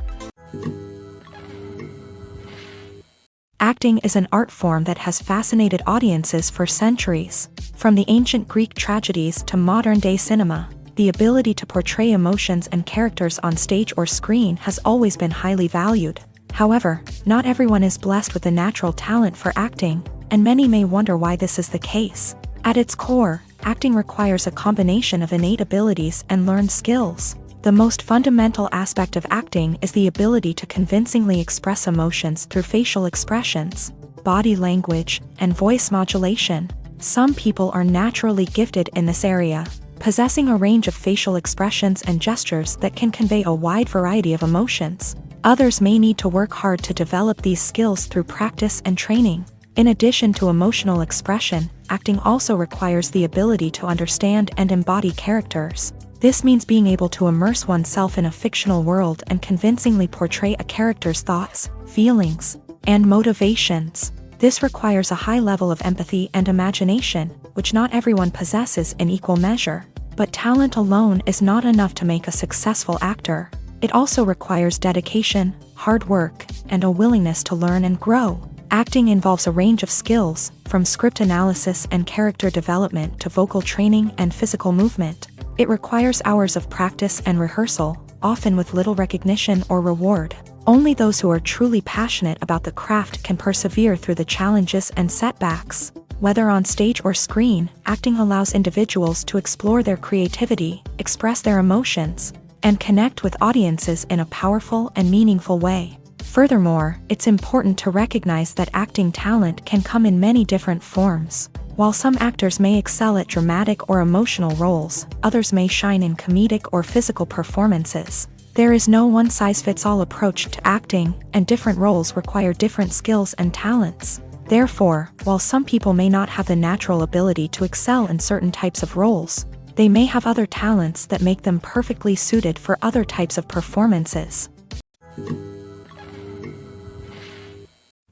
Acting is an art form that has fascinated audiences for centuries. From the ancient Greek tragedies to modern-day cinema, the ability to portray emotions and characters on stage or screen has always been highly valued. However, not everyone is blessed with a natural talent for acting, and many may wonder why this is the case. At its core, acting requires a combination of innate abilities and learned skills. The most fundamental aspect of acting is the ability to convincingly express emotions through facial expressions, body language, and voice modulation. Some people are naturally gifted in this area, possessing a range of facial expressions and gestures that can convey a wide variety of emotions. Others may need to work hard to develop these skills through practice and training. In addition to emotional expression, acting also requires the ability to understand and embody characters. This means being able to immerse oneself in a fictional world and convincingly portray a character's thoughts, feelings, and motivations. This requires a high level of empathy and imagination, which not everyone possesses in equal measure. But talent alone is not enough to make a successful actor. It also requires dedication, hard work, and a willingness to learn and grow. Acting involves a range of skills, from script analysis and character development to vocal training and physical movement. It requires hours of practice and rehearsal, often with little recognition or reward. Only those who are truly passionate about the craft can persevere through the challenges and setbacks. Whether on stage or screen, acting allows individuals to explore their creativity, express their emotions, and connect with audiences in a powerful and meaningful way. Furthermore, it's important to recognize that acting talent can come in many different forms. While some actors may excel at dramatic or emotional roles, others may shine in comedic or physical performances. There is no one-size-fits-all approach to acting, and different roles require different skills and talents. Therefore, while some people may not have the natural ability to excel in certain types of roles, they may have other talents that make them perfectly suited for other types of performances.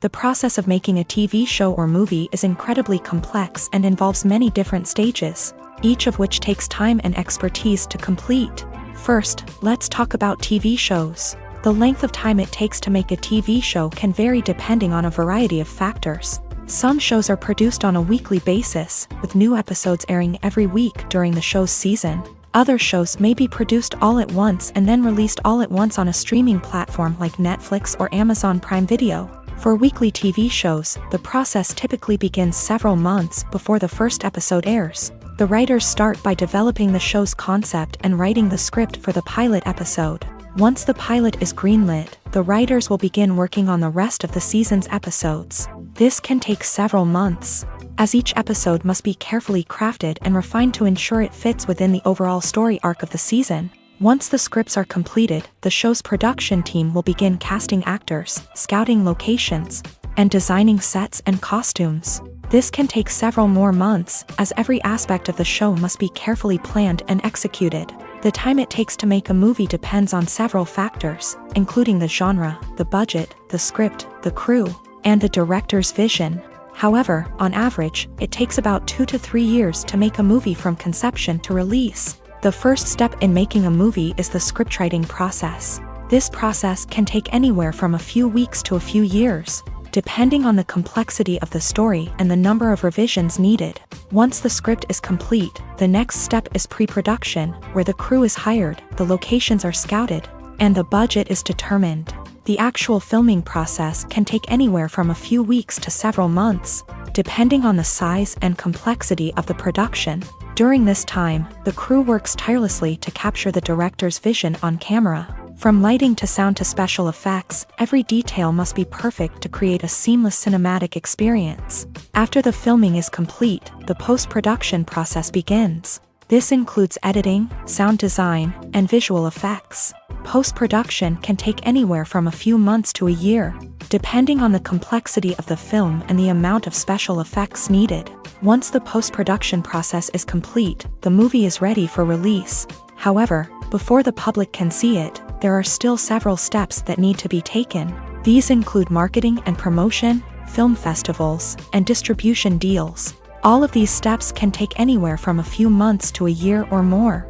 The process of making a TV show or movie is incredibly complex and involves many different stages, each of which takes time and expertise to complete. First, let's talk about TV shows. The length of time it takes to make a TV show can vary depending on a variety of factors. Some shows are produced on a weekly basis, with new episodes airing every week during the show's season. Other shows may be produced all at once and then released all at once on a streaming platform like Netflix or Amazon Prime Video. For weekly TV shows, the process typically begins several months before the first episode airs. The writers start by developing the show's concept and writing the script for the pilot episode. Once the pilot is greenlit, the writers will begin working on the rest of the season's episodes. This can take several months, as each episode must be carefully crafted and refined to ensure it fits within the overall story arc of the season. Once the scripts are completed, the show's production team will begin casting actors, scouting locations, and designing sets and costumes. This can take several more months, as every aspect of the show must be carefully planned and executed. The time it takes to make a movie depends on several factors, including the genre, the budget, the script, the crew, and the director's vision. However, on average, it takes about 2 to 3 years to make a movie from conception to release. The first step in making a movie is the scriptwriting process. This process can take anywhere from a few weeks to a few years, depending on the complexity of the story and the number of revisions needed. Once the script is complete, the next step is pre-production, where the crew is hired, the locations are scouted, and the budget is determined. The actual filming process can take anywhere from a few weeks to several months, depending on the size and complexity of the production. During this time, the crew works tirelessly to capture the director's vision on camera. From lighting to sound to special effects, every detail must be perfect to create a seamless cinematic experience. After the filming is complete, the post-production process begins. This includes editing, sound design, and visual effects. Post-production can take anywhere from a few months to a year, depending on the complexity of the film and the amount of special effects needed. Once the post-production process is complete, the movie is ready for release. However, before the public can see it, there are still several steps that need to be taken. These include marketing and promotion, film festivals, and distribution deals. All of these steps can take anywhere from a few months to a year or more.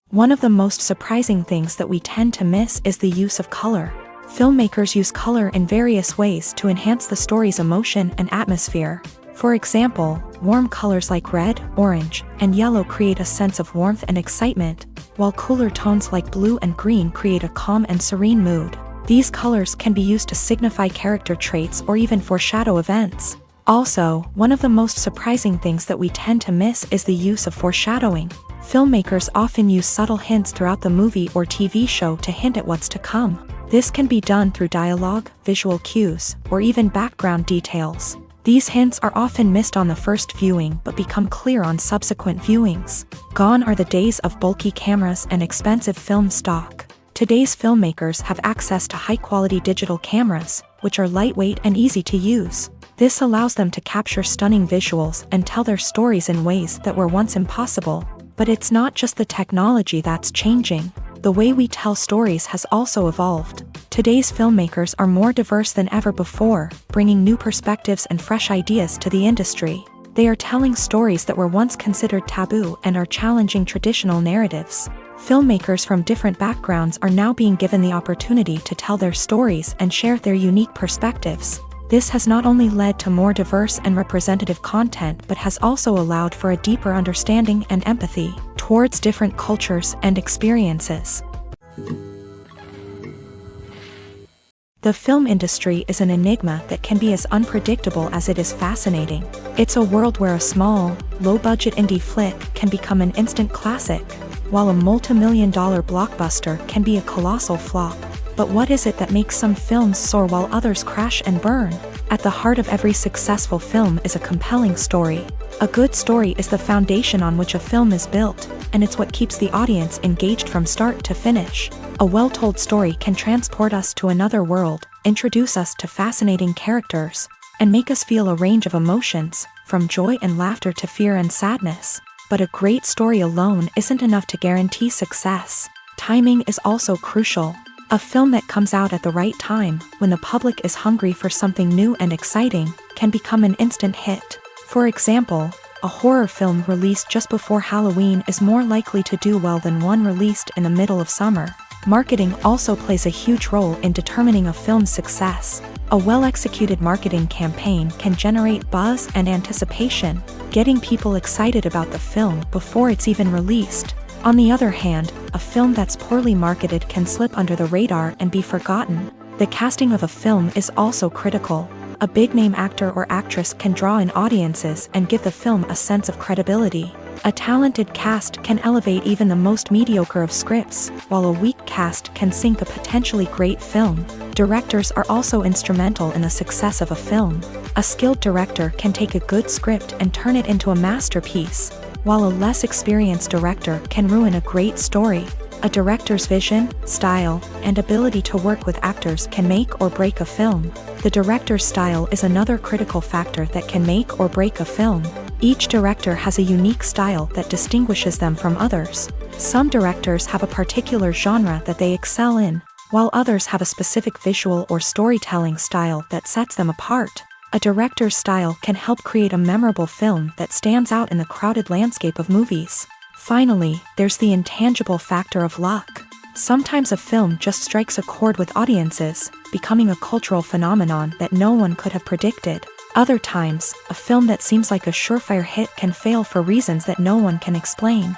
One of the most surprising things that we tend to miss is the use of color. Filmmakers use color in various ways to enhance the story's emotion and atmosphere. For example, warm colors like red, orange, and yellow create a sense of warmth and excitement, while cooler tones like blue and green create a calm and serene mood. These colors can be used to signify character traits or even foreshadow events. Also, one of the most surprising things that we tend to miss is the use of foreshadowing. Filmmakers often use subtle hints throughout the movie or TV show to hint at what's to come. This can be done through dialogue, visual cues, or even background details. These hints are often missed on the first viewing but become clear on subsequent viewings. Gone are the days of bulky cameras and expensive film stock. Today's filmmakers have access to high-quality digital cameras, which are lightweight and easy to use. This allows them to capture stunning visuals and tell their stories in ways that were once impossible. But it's not just the technology that's changing. The way we tell stories has also evolved. Today's filmmakers are more diverse than ever before, bringing new perspectives and fresh ideas to the industry. They are telling stories that were once considered taboo and are challenging traditional narratives. Filmmakers from different backgrounds are now being given the opportunity to tell their stories and share their unique perspectives. This has not only led to more diverse and representative content but has also allowed for a deeper understanding and empathy towards different cultures and experiences. The film industry is an enigma that can be as unpredictable as it is fascinating. It's a world where a small, low-budget indie flick can become an instant classic, while a multi-million-dollar blockbuster can be a colossal flop. But what is it that makes some films soar while others crash and burn? At the heart of every successful film is a compelling story. A good story is the foundation on which a film is built, and it's what keeps the audience engaged from start to finish. A well-told story can transport us to another world, introduce us to fascinating characters, and make us feel a range of emotions, from joy and laughter to fear and sadness. But a great story alone isn't enough to guarantee success. Timing is also crucial. A film that comes out at the right time, when the public is hungry for something new and exciting, can become an instant hit. For example, a horror film released just before Halloween is more likely to do well than one released in the middle of summer. Marketing also plays a huge role in determining a film's success. A well-executed marketing campaign can generate buzz and anticipation, getting people excited about the film before it's even released. On the other hand, a film that's poorly marketed can slip under the radar and be forgotten. The casting of a film is also critical. A big-name actor or actress can draw in audiences and give the film a sense of credibility. A talented cast can elevate even the most mediocre of scripts, while a weak cast can sink a potentially great film. Directors are also instrumental in the success of a film. A skilled director can take a good script and turn it into a masterpiece, while a less experienced director can ruin a great story. A director's vision, style, and ability to work with actors can make or break a film. The director's style is another critical factor that can make or break a film. Each director has a unique style that distinguishes them from others. Some directors have a particular genre that they excel in, while others have a specific visual or storytelling style that sets them apart. A director's style can help create a memorable film that stands out in the crowded landscape of movies. Finally, there's the intangible factor of luck. Sometimes a film just strikes a chord with audiences, becoming a cultural phenomenon that no one could have predicted. Other times, a film that seems like a surefire hit can fail for reasons that no one can explain.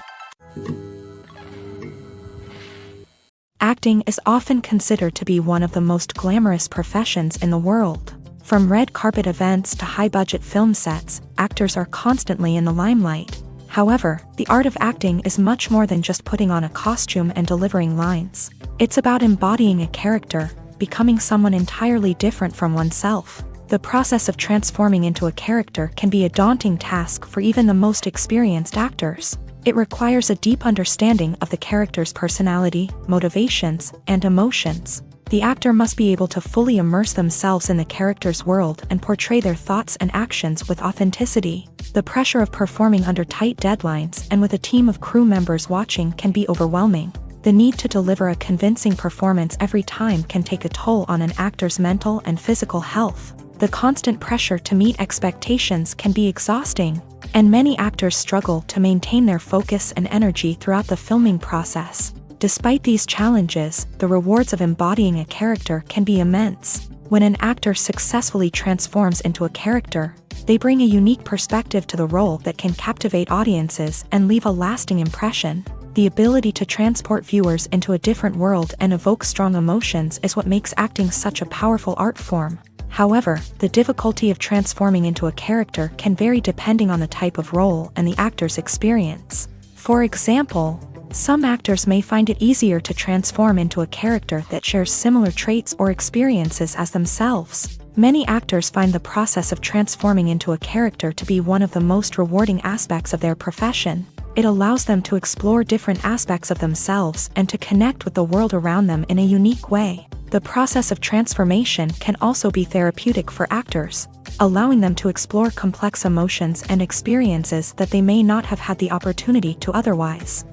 Acting is often considered to be one of the most glamorous professions in the world. From red carpet events to high-budget film sets, actors are constantly in the limelight. However, the art of acting is much more than just putting on a costume and delivering lines. It's about embodying a character, becoming someone entirely different from oneself. The process of transforming into a character can be a daunting task for even the most experienced actors. It requires a deep understanding of the character's personality, motivations, and emotions. The actor must be able to fully immerse themselves in the character's world and portray their thoughts and actions with authenticity. The pressure of performing under tight deadlines and with a team of crew members watching can be overwhelming. The need to deliver a convincing performance every time can take a toll on an actor's mental and physical health. The constant pressure to meet expectations can be exhausting, and many actors struggle to maintain their focus and energy throughout the filming process. Despite these challenges, the rewards of embodying a character can be immense. When an actor successfully transforms into a character, they bring a unique perspective to the role that can captivate audiences and leave a lasting impression. The ability to transport viewers into a different world and evoke strong emotions is what makes acting such a powerful art form. However, the difficulty of transforming into a character can vary depending on the type of role and the actor's experience. For example, some actors may find it easier to transform into a character that shares similar traits or experiences as themselves. Many actors find the process of transforming into a character to be one of the most rewarding aspects of their profession. It allows them to explore different aspects of themselves and to connect with the world around them in a unique way. The process of transformation can also be therapeutic for actors. allowing them to explore complex emotions and experiences that they may not have had the opportunity to otherwise.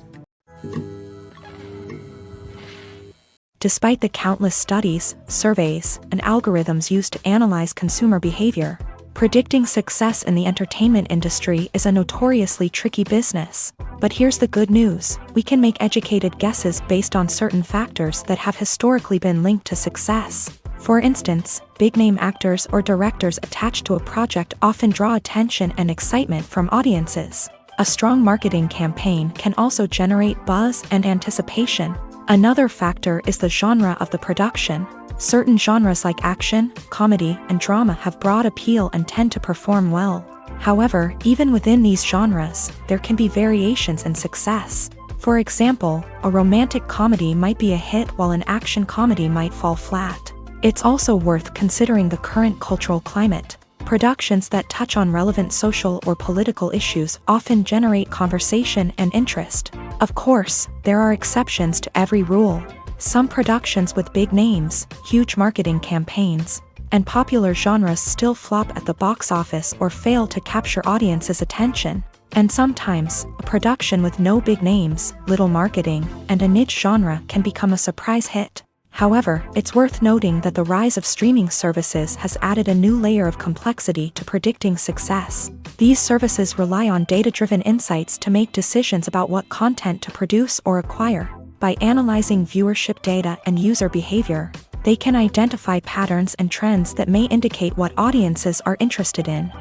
Despite the countless studies, surveys, and algorithms used to analyze consumer behavior, predicting success in the entertainment industry is a notoriously tricky business. But here's the good news: we can make educated guesses based on certain factors that have historically been linked to success. For instance, big-name actors or directors attached to a project often draw attention and excitement from audiences. A strong marketing campaign can also generate buzz and anticipation. Another factor is the genre of the production. Certain genres like action, comedy, and drama have broad appeal and tend to perform well. However, even within these genres, there can be variations in success. For example, a romantic comedy might be a hit while an action comedy might fall flat. It's also worth considering the current cultural climate. Productions that touch on relevant social or political issues often generate conversation and interest. Of course, there are exceptions to every rule. Some productions with big names, huge marketing campaigns, and popular genres still flop at the box office or fail to capture audiences' attention. And sometimes, a production with no big names, little marketing, and a niche genre can become a surprise hit. However, it's worth noting that the rise of streaming services has added a new layer of complexity to predicting success. These services rely on data-driven insights to make decisions about what content to produce or acquire. By analyzing viewership data and user behavior, they can identify patterns and trends that may indicate what audiences are interested in.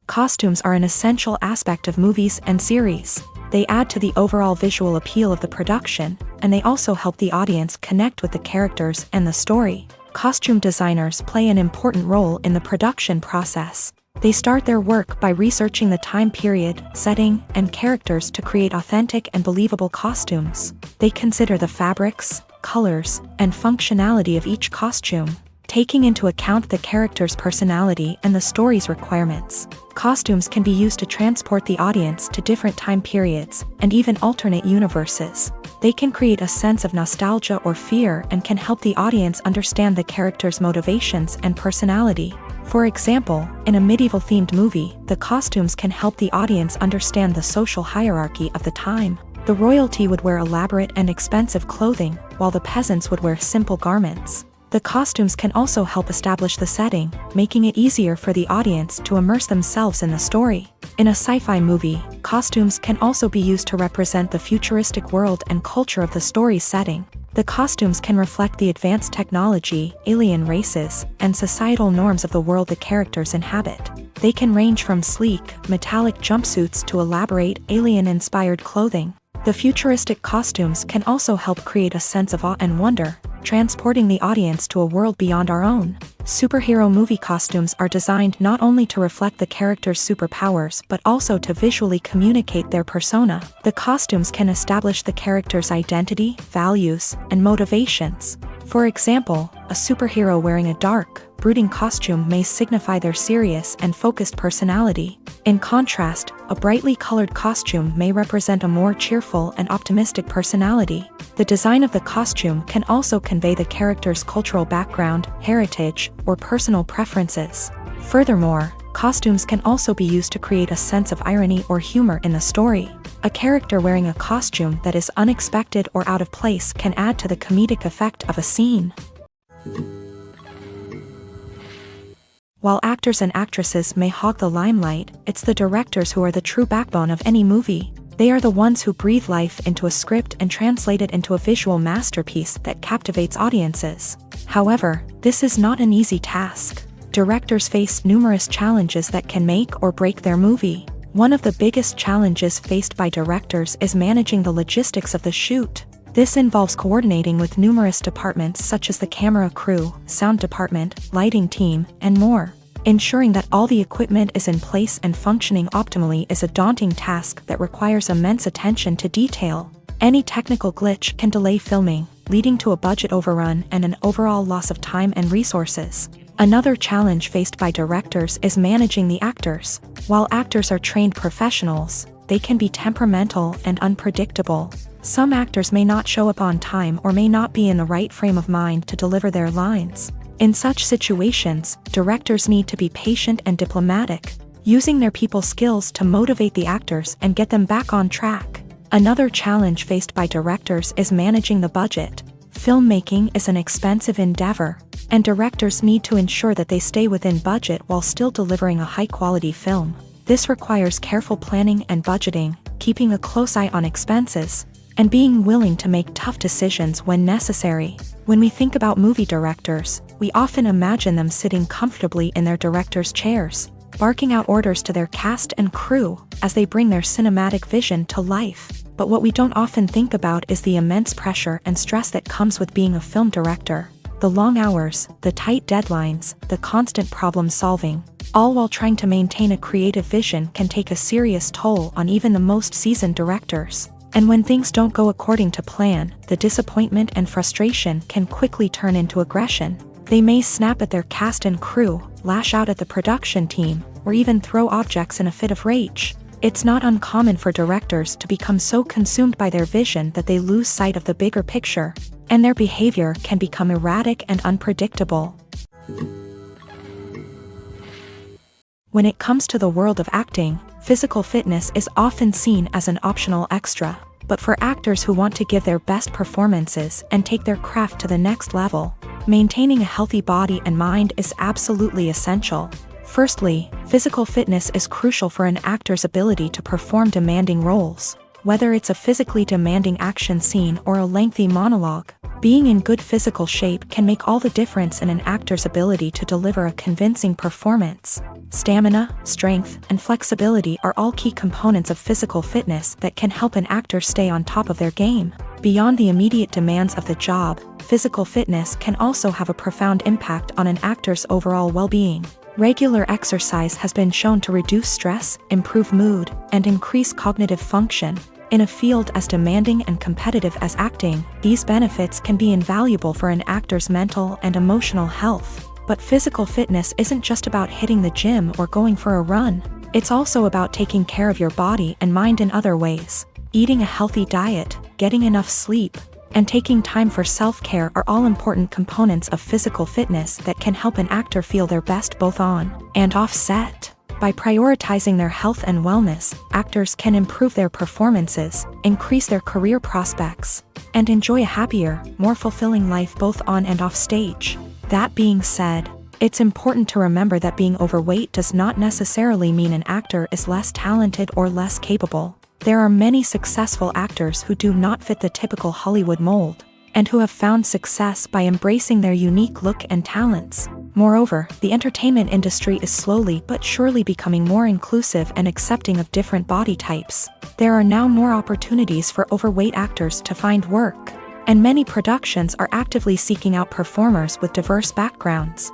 Costumes are an essential aspect of movies and series. They add to the overall visual appeal of the production, and they also help the audience connect with the characters and the story. Costume designers play an important role in the production process. They start their work by researching the time period, setting, and characters to create authentic and believable costumes. They consider the fabrics, colors, and functionality of each costume, taking into account the character's personality and the story's requirements. Costumes can be used to transport the audience to different time periods and even alternate universes. They can create a sense of nostalgia or fear and can help the audience understand the character's motivations and personality. For example, in a medieval-themed movie, the costumes can help the audience understand the social hierarchy of the time. The royalty would wear elaborate and expensive clothing, while the peasants would wear simple garments. The costumes can also help establish the setting, making it easier for the audience to immerse themselves in the story. In a sci-fi movie, costumes can also be used to represent the futuristic world and culture of the story's setting. The costumes can reflect the advanced technology, alien races, and societal norms of the world the characters inhabit. They can range from sleek, metallic jumpsuits to elaborate, alien-inspired clothing. The futuristic costumes can also help create a sense of awe and wonder, transporting the audience to a world beyond our own. Superhero movie costumes are designed not only to reflect the character's superpowers but also to visually communicate their persona. The costumes can establish the character's identity, values, and motivations. For example, a superhero wearing a dark, brooding costume may signify their serious and focused personality. In contrast, a brightly colored costume may represent a more cheerful and optimistic personality. The design of the costume can also convey the character's cultural background, heritage, or personal preferences. Furthermore, costumes can also be used to create a sense of irony or humor in the story. A character wearing a costume that is unexpected or out of place can add to the comedic effect of a scene. While actors and actresses may hog the limelight, it's the directors who are the true backbone of any movie. They are the ones who breathe life into a script and translate it into a visual masterpiece that captivates audiences. However, this is not an easy task. Directors face numerous challenges that can make or break their movie. One of the biggest challenges faced by directors is managing the logistics of the shoot. This involves coordinating with numerous departments such as the camera crew, sound department, lighting team, and more. Ensuring that all the equipment is in place and functioning optimally is a daunting task that requires immense attention to detail. Any technical glitch can delay filming, leading to a budget overrun and an overall loss of time and resources. Another challenge faced by directors is managing the actors. While actors are trained professionals, they can be temperamental and unpredictable. Some actors may not show up on time or may not be in the right frame of mind to deliver their lines. In such situations, directors need to be patient and diplomatic, using their people skills to motivate the actors and get them back on track. Another challenge faced by directors is managing the budget. Filmmaking is an expensive endeavor, and directors need to ensure that they stay within budget while still delivering a high-quality film. This requires careful planning and budgeting, keeping a close eye on expenses, and being willing to make tough decisions when necessary. When we think about movie directors, we often imagine them sitting comfortably in their director's chairs, barking out orders to their cast and crew as they bring their cinematic vision to life. But what we don't often think about is the immense pressure and stress that comes with being a film director. The long hours, the tight deadlines, the constant problem solving, all while trying to maintain a creative vision can take a serious toll on even the most seasoned directors. And when things don't go according to plan, the disappointment and frustration can quickly turn into aggression. They may snap at their cast and crew, lash out at the production team, or even throw objects in a fit of rage. It's not uncommon for directors to become so consumed by their vision that they lose sight of the bigger picture, and their behavior can become erratic and unpredictable. When it comes to the world of acting, physical fitness is often seen as an optional extra. But for actors who want to give their best performances and take their craft to the next level, maintaining a healthy body and mind is absolutely essential. Firstly, physical fitness is crucial for an actor's ability to perform demanding roles. Whether it's a physically demanding action scene or a lengthy monologue, being in good physical shape can make all the difference in an actor's ability to deliver a convincing performance. Stamina, strength, and flexibility are all key components of physical fitness that can help an actor stay on top of their game. Beyond the immediate demands of the job, physical fitness can also have a profound impact on an actor's overall well-being. Regular exercise has been shown to reduce stress, improve mood, and increase cognitive function. In a field as demanding and competitive as acting, these benefits can be invaluable for an actor's mental and emotional health. But physical fitness isn't just about hitting the gym or going for a run. It's also about taking care of your body and mind in other ways. Eating a healthy diet, getting enough sleep, and taking time for self-care are all important components of physical fitness that can help an actor feel their best both on and off set. By prioritizing their health and wellness, actors can improve their performances, increase their career prospects, and enjoy a happier, more fulfilling life both on and off stage. That being said, it's important to remember that being overweight does not necessarily mean an actor is less talented or less capable. There are many successful actors who do not fit the typical Hollywood mold, and who have found success by embracing their unique look and talents. Moreover, the entertainment industry is slowly but surely becoming more inclusive and accepting of different body types. There are now more opportunities for overweight actors to find work, and many productions are actively seeking out performers with diverse backgrounds.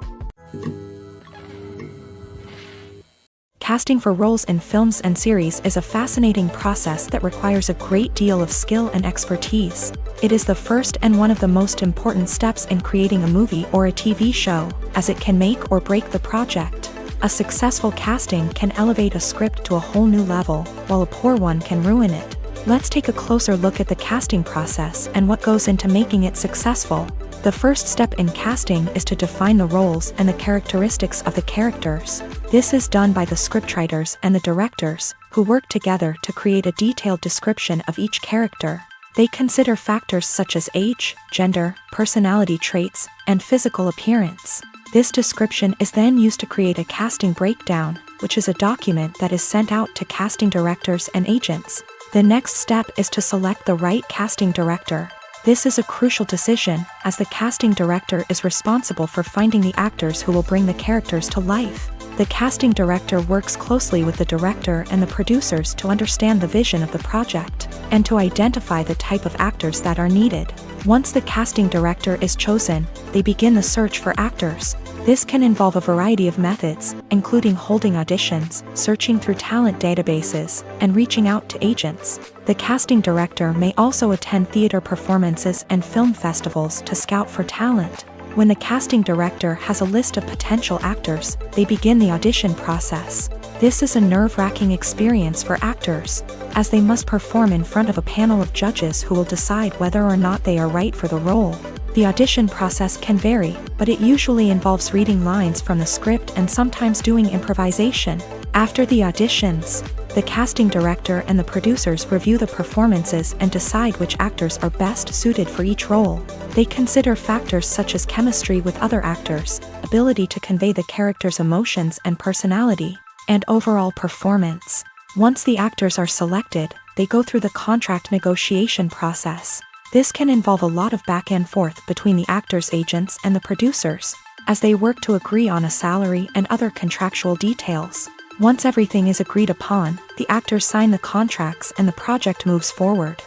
Casting for roles in films and series is a fascinating process that requires a great deal of skill and expertise. It is the first and one of the most important steps in creating a movie or a TV show, as it can make or break the project. A successful casting can elevate a script to a whole new level, while a poor one can ruin it. Let's take a closer look at the casting process and what goes into making it successful. The first step in casting is to define the roles and the characteristics of the characters. This is done by the scriptwriters and the directors, who work together to create a detailed description of each character. They consider factors such as age, gender, personality traits, and physical appearance. This description is then used to create a casting breakdown, which is a document that is sent out to casting directors and agents. The next step is to select the right casting director. This is a crucial decision, as the casting director is responsible for finding the actors who will bring the characters to life. The casting director works closely with the director and the producers to understand the vision of the project, and to identify the type of actors that are needed. Once the casting director is chosen, they begin the search for actors. This can involve a variety of methods, including holding auditions, searching through talent databases, and reaching out to agents. The casting director may also attend theater performances and film festivals to scout for talent. When the casting director has a list of potential actors, they begin the audition process. This is a nerve-wracking experience for actors, as they must perform in front of a panel of judges who will decide whether or not they are right for the role. The audition process can vary, but it usually involves reading lines from the script and sometimes doing improvisation. After the auditions, the casting director and the producers review the performances and decide which actors are best suited for each role. They consider factors such as chemistry with other actors, ability to convey the character's emotions and personality, and overall performance. Once the actors are selected, they go through the contract negotiation process. This can involve a lot of back and forth between the actors' agents and the producers, as they work to agree on a salary and other contractual details. Once everything is agreed upon, the actors sign the contracts and the project moves forward.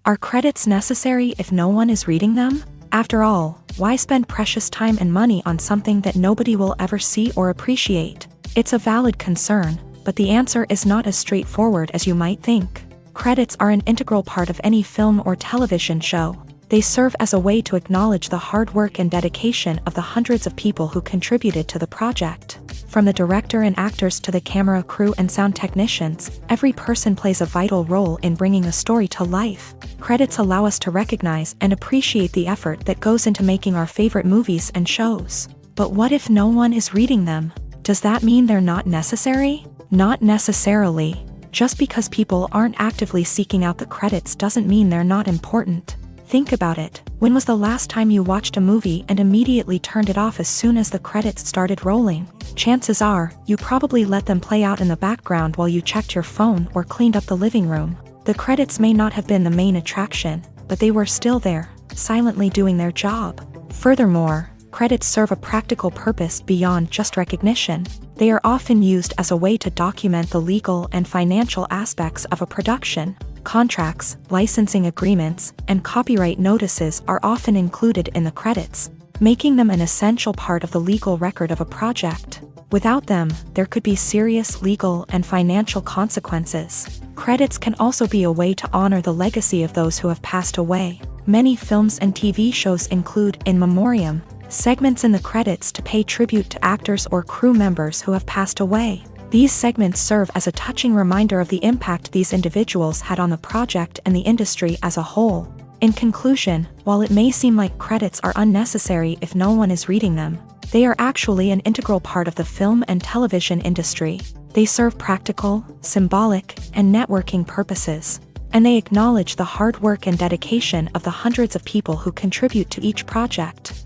Are credits necessary if no one is reading them? After all, why spend precious time and money on something that nobody will ever see or appreciate? It's a valid concern, but the answer is not as straightforward as you might think. Credits are an integral part of any film or television show. They serve as a way to acknowledge the hard work and dedication of the hundreds of people who contributed to the project. From the director and actors to the camera crew and sound technicians, every person plays a vital role in bringing a story to life. Credits allow us to recognize and appreciate the effort that goes into making our favorite movies and shows. But what if no one is reading them? Does that mean they're not necessary? Not necessarily. Just because people aren't actively seeking out the credits doesn't mean they're not important. Think about it. When was the last time you watched a movie and immediately turned it off as soon as the credits started rolling? Chances are, you probably let them play out in the background while you checked your phone or cleaned up the living room. The credits may not have been the main attraction, but they were still there, silently doing their job. Furthermore, credits serve a practical purpose beyond just recognition. They are often used as a way to document the legal and financial aspects of a production. Contracts, licensing agreements, and copyright notices are often included in the credits, making them an essential part of the legal record of a project. Without them, there could be serious legal and financial consequences. Credits can also be a way to honor the legacy of those who have passed away. Many films and TV shows include in memoriam segments in the credits to pay tribute to actors or crew members who have passed away. These segments serve as a touching reminder of the impact these individuals had on the project and the industry as a whole. In conclusion, while it may seem like credits are unnecessary if no one is reading them, they are actually an integral part of the film and television industry. They serve practical, symbolic, and networking purposes, and they acknowledge the hard work and dedication of the hundreds of people who contribute to each project.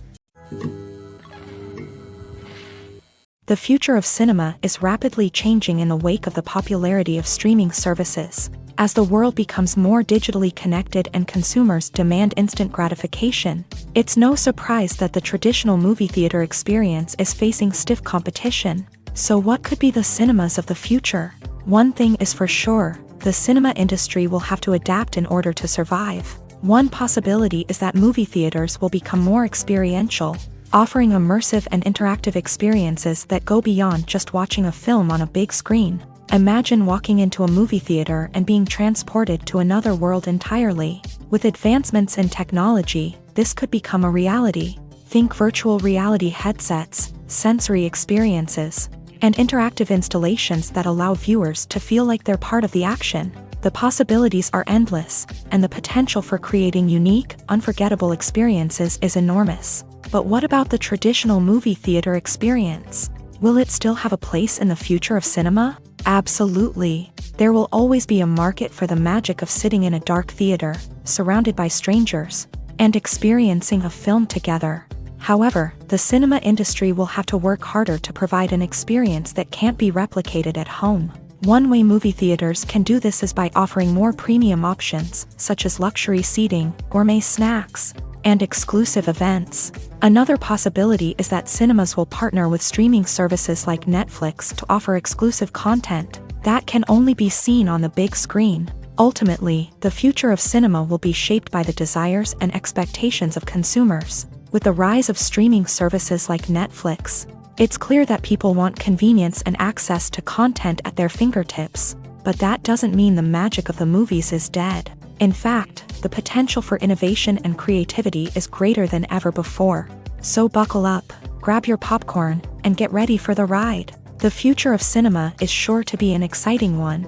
The future of cinema is rapidly changing in the wake of the popularity of streaming services. As the world becomes more digitally connected and consumers demand instant gratification, it's no surprise that the traditional movie theater experience is facing stiff competition. So what could be the cinemas of the future? One thing is for sure, the cinema industry will have to adapt in order to survive. One possibility is that movie theaters will become more experiential, offering immersive and interactive experiences that go beyond just watching a film on a big screen. Imagine walking into a movie theater and being transported to another world entirely. With advancements in technology, this could become a reality. Think virtual reality headsets, sensory experiences, and interactive installations that allow viewers to feel like they're part of the action. The possibilities are endless, and the potential for creating unique, unforgettable experiences is enormous. But what about the traditional movie theater experience? Will it still have a place in the future of cinema? Absolutely. There will always be a market for the magic of sitting in a dark theater, surrounded by strangers, and experiencing a film together. However, the cinema industry will have to work harder to provide an experience that can't be replicated at home. One way movie theaters can do this is by offering more premium options, such as luxury seating, gourmet snacks, and exclusive events. Another possibility is that cinemas will partner with streaming services like Netflix to offer exclusive content that can only be seen on the big screen. Ultimately, the future of cinema will be shaped by the desires and expectations of consumers. With the rise of streaming services like Netflix, it's clear that people want convenience and access to content at their fingertips. But that doesn't mean the magic of the movies is dead. In fact, the potential for innovation and creativity is greater than ever before. So buckle up, grab your popcorn, and get ready for the ride. The future of cinema is sure to be an exciting one.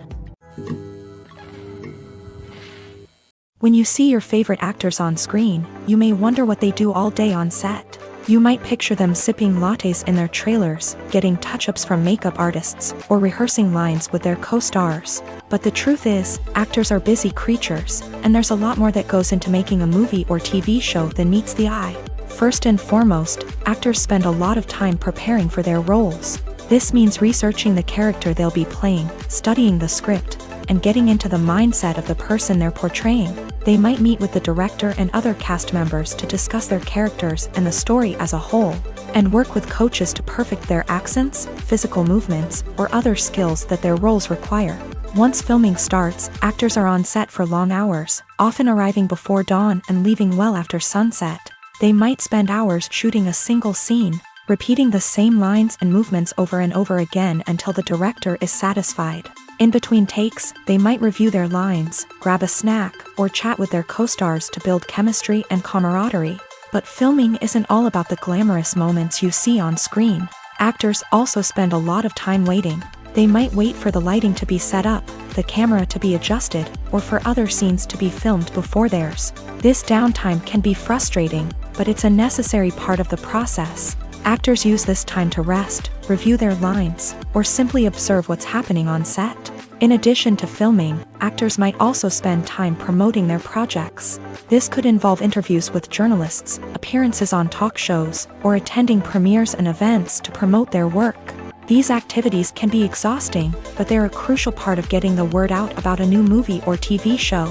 When you see your favorite actors on screen, you may wonder what they do all day on set. You might picture them sipping lattes in their trailers, getting touch-ups from makeup artists, or rehearsing lines with their co-stars. But the truth is, actors are busy creatures, and there's a lot more that goes into making a movie or TV show than meets the eye. First and foremost, actors spend a lot of time preparing for their roles. This means researching the character they'll be playing, studying the script, and getting into the mindset of the person they're portraying. They might meet with the director and other cast members to discuss their characters and the story as a whole, and work with coaches to perfect their accents, physical movements, or other skills that their roles require. Once filming starts, actors are on set for long hours, often arriving before dawn and leaving well after sunset. They might spend hours shooting a single scene, repeating the same lines and movements over and over again until the director is satisfied. In between takes, they might review their lines, grab a snack, or chat with their co-stars to build chemistry and camaraderie. But filming isn't all about the glamorous moments you see on screen. Actors also spend a lot of time waiting. They might wait for the lighting to be set up, the camera to be adjusted, or for other scenes to be filmed before theirs. This downtime can be frustrating, but it's a necessary part of the process. Actors use this time to rest, review their lines, or simply observe what's happening on set. In addition to filming, actors might also spend time promoting their projects. This could involve interviews with journalists, appearances on talk shows, or attending premieres and events to promote their work. These activities can be exhausting, but they're a crucial part of getting the word out about a new movie or TV show.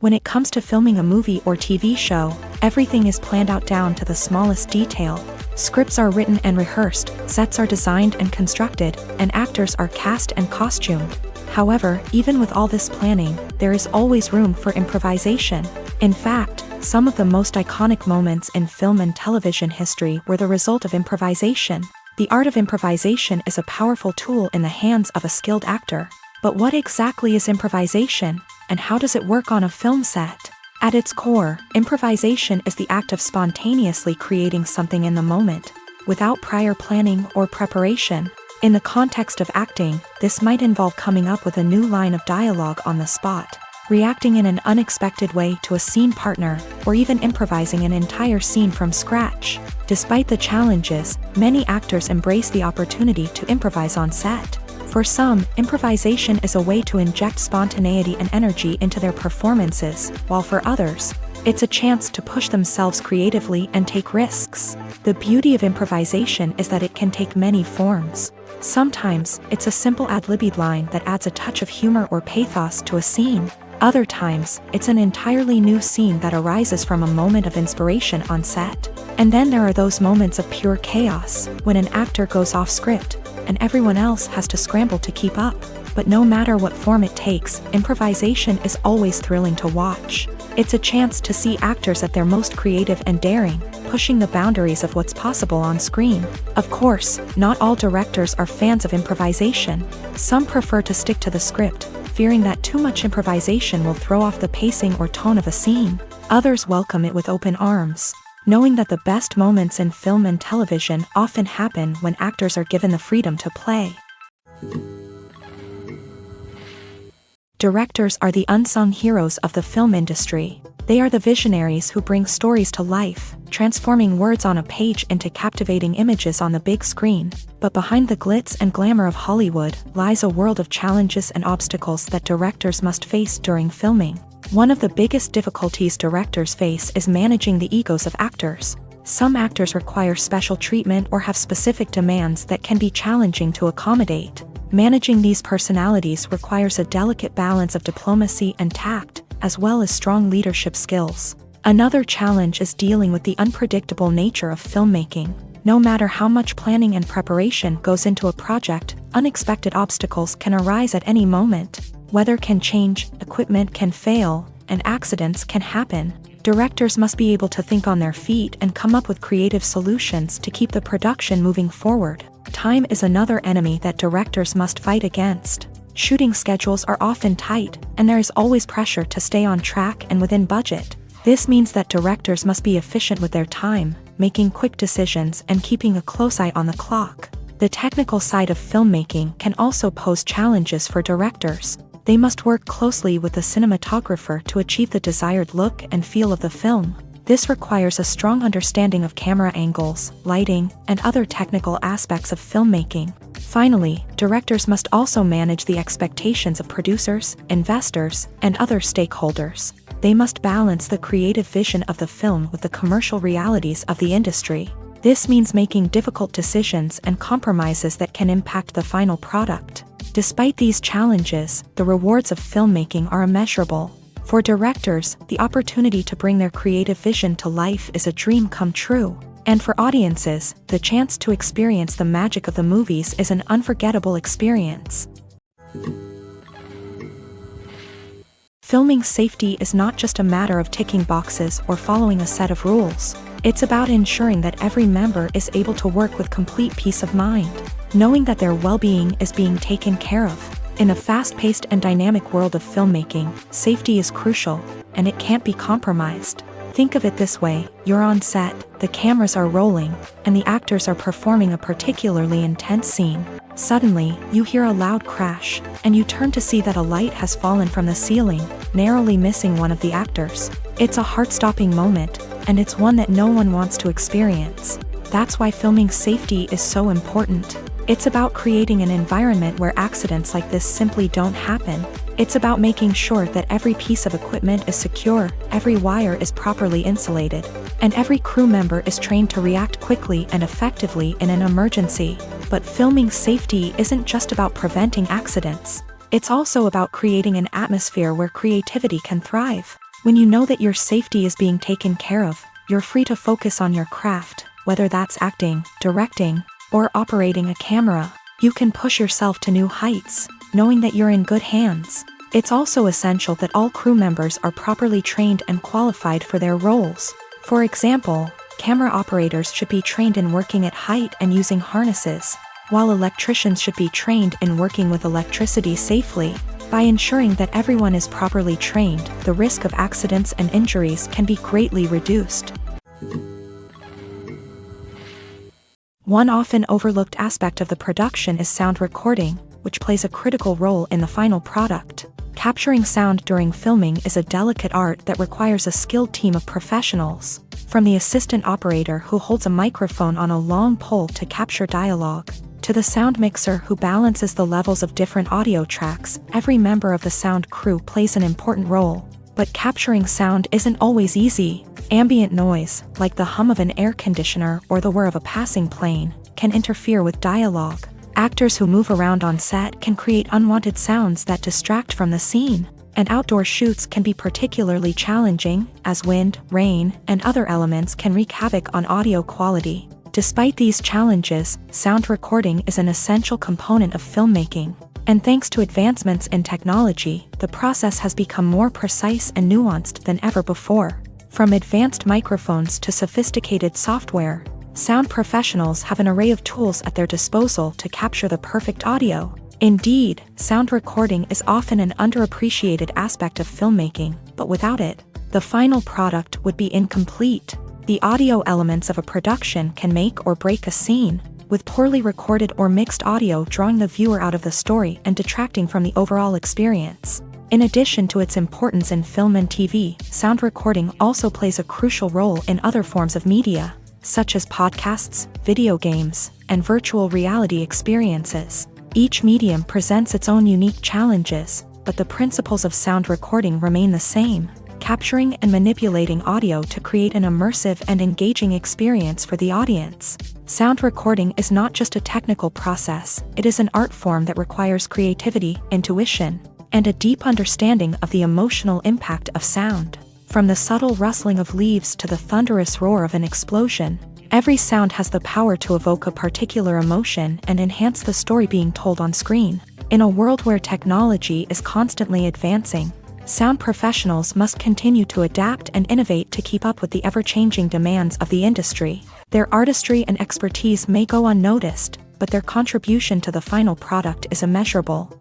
When it comes to filming a movie or TV show, everything is planned out down to the smallest detail. Scripts are written and rehearsed, sets are designed and constructed, and actors are cast and costumed. However, even with all this planning, there is always room for improvisation. In fact, some of the most iconic moments in film and television history were the result of improvisation. The art of improvisation is a powerful tool in the hands of a skilled actor. But what exactly is improvisation, and how does it work on a film set? At its core, improvisation is the act of spontaneously creating something in the moment, without prior planning or preparation. In the context of acting, this might involve coming up with a new line of dialogue on the spot, reacting in an unexpected way to a scene partner, or even improvising an entire scene from scratch. Despite the challenges, many actors embrace the opportunity to improvise on set. For some, improvisation is a way to inject spontaneity and energy into their performances, while for others, it's a chance to push themselves creatively and take risks. The beauty of improvisation is that it can take many forms. Sometimes, it's a simple ad-libbed line that adds a touch of humor or pathos to a scene. Other times, it's an entirely new scene that arises from a moment of inspiration on set. And then there are those moments of pure chaos, when an actor goes off script, and everyone else has to scramble to keep up. But no matter what form it takes, improvisation is always thrilling to watch. It's a chance to see actors at their most creative and daring, pushing the boundaries of what's possible on screen. Of course, not all directors are fans of improvisation. Some prefer to stick to the script, fearing that too much improvisation will throw off the pacing or tone of a scene. Others welcome it with open arms, knowing that the best moments in film and television often happen when actors are given the freedom to play. Directors are the unsung heroes of the film industry. They are the visionaries who bring stories to life, transforming words on a page into captivating images on the big screen. But behind the glitz and glamour of Hollywood lies a world of challenges and obstacles that directors must face during filming. One of the biggest difficulties directors face is managing the egos of actors. Some actors require special treatment or have specific demands that can be challenging to accommodate. Managing these personalities requires a delicate balance of diplomacy and tact, as well as strong leadership skills. Another challenge is dealing with the unpredictable nature of filmmaking. No matter how much planning and preparation goes into a project, unexpected obstacles can arise at any moment. Weather can change, equipment can fail, and accidents can happen. Directors must be able to think on their feet and come up with creative solutions to keep the production moving forward. Time is another enemy that directors must fight against. Shooting schedules are often tight, and there is always pressure to stay on track and within budget. This means that directors must be efficient with their time, making quick decisions and keeping a close eye on the clock. The technical side of filmmaking can also pose challenges for directors. They must work closely with the cinematographer to achieve the desired look and feel of the film. This requires a strong understanding of camera angles, lighting, and other technical aspects of filmmaking. Finally, directors must also manage the expectations of producers, investors, and other stakeholders. They must balance the creative vision of the film with the commercial realities of the industry. This means making difficult decisions and compromises that can impact the final product. Despite these challenges, the rewards of filmmaking are immeasurable. For directors, the opportunity to bring their creative vision to life is a dream come true. And for audiences, the chance to experience the magic of the movies is an unforgettable experience. Filming safety is not just a matter of ticking boxes or following a set of rules. It's about ensuring that every member is able to work with complete peace of mind, knowing that their well-being is being taken care of. In a fast-paced and dynamic world of filmmaking, safety is crucial, and it can't be compromised. Think of it this way: you're on set, the cameras are rolling, and the actors are performing a particularly intense scene. Suddenly, you hear a loud crash, and you turn to see that a light has fallen from the ceiling, narrowly missing one of the actors. It's a heart-stopping moment, and it's one that no one wants to experience. That's why filming safety is so important. It's about creating an environment where accidents like this simply don't happen. It's about making sure that every piece of equipment is secure, every wire is properly insulated, and every crew member is trained to react quickly and effectively in an emergency. But filming safety isn't just about preventing accidents. It's also about creating an atmosphere where creativity can thrive. When you know that your safety is being taken care of, you're free to focus on your craft, whether that's acting, directing, or operating a camera. You can push yourself to new heights, knowing that you're in good hands. It's also essential that all crew members are properly trained and qualified for their roles. For example, camera operators should be trained in working at height and using harnesses, while electricians should be trained in working with electricity safely. By ensuring that everyone is properly trained, the risk of accidents and injuries can be greatly reduced. One often overlooked aspect of the production is sound recording, which plays a critical role in the final product. Capturing sound during filming is a delicate art that requires a skilled team of professionals. From the assistant operator who holds a microphone on a long pole to capture dialogue, to the sound mixer who balances the levels of different audio tracks, every member of the sound crew plays an important role. But capturing sound isn't always easy. Ambient noise, like the hum of an air conditioner or the whir of a passing plane, can interfere with dialogue. Actors who move around on set can create unwanted sounds that distract from the scene. And outdoor shoots can be particularly challenging, as wind, rain, and other elements can wreak havoc on audio quality. Despite these challenges, sound recording is an essential component of filmmaking. And thanks to advancements in technology, the process has become more precise and nuanced than ever before. From advanced microphones to sophisticated software, sound professionals have an array of tools at their disposal to capture the perfect audio. Indeed, sound recording is often an underappreciated aspect of filmmaking, but without it, the final product would be incomplete. The audio elements of a production can make or break a scene, with poorly recorded or mixed audio drawing the viewer out of the story and detracting from the overall experience. In addition to its importance in film and TV, sound recording also plays a crucial role in other forms of media, such as podcasts, video games, and virtual reality experiences. Each medium presents its own unique challenges, but the principles of sound recording remain the same: capturing and manipulating audio to create an immersive and engaging experience for the audience. Sound recording is not just a technical process, it is an art form that requires creativity, intuition, and a deep understanding of the emotional impact of sound. From the subtle rustling of leaves to the thunderous roar of an explosion, every sound has the power to evoke a particular emotion and enhance the story being told on screen. In a world where technology is constantly advancing, sound professionals must continue to adapt and innovate to keep up with the ever-changing demands of the industry. Their artistry and expertise may go unnoticed, but their contribution to the final product is immeasurable.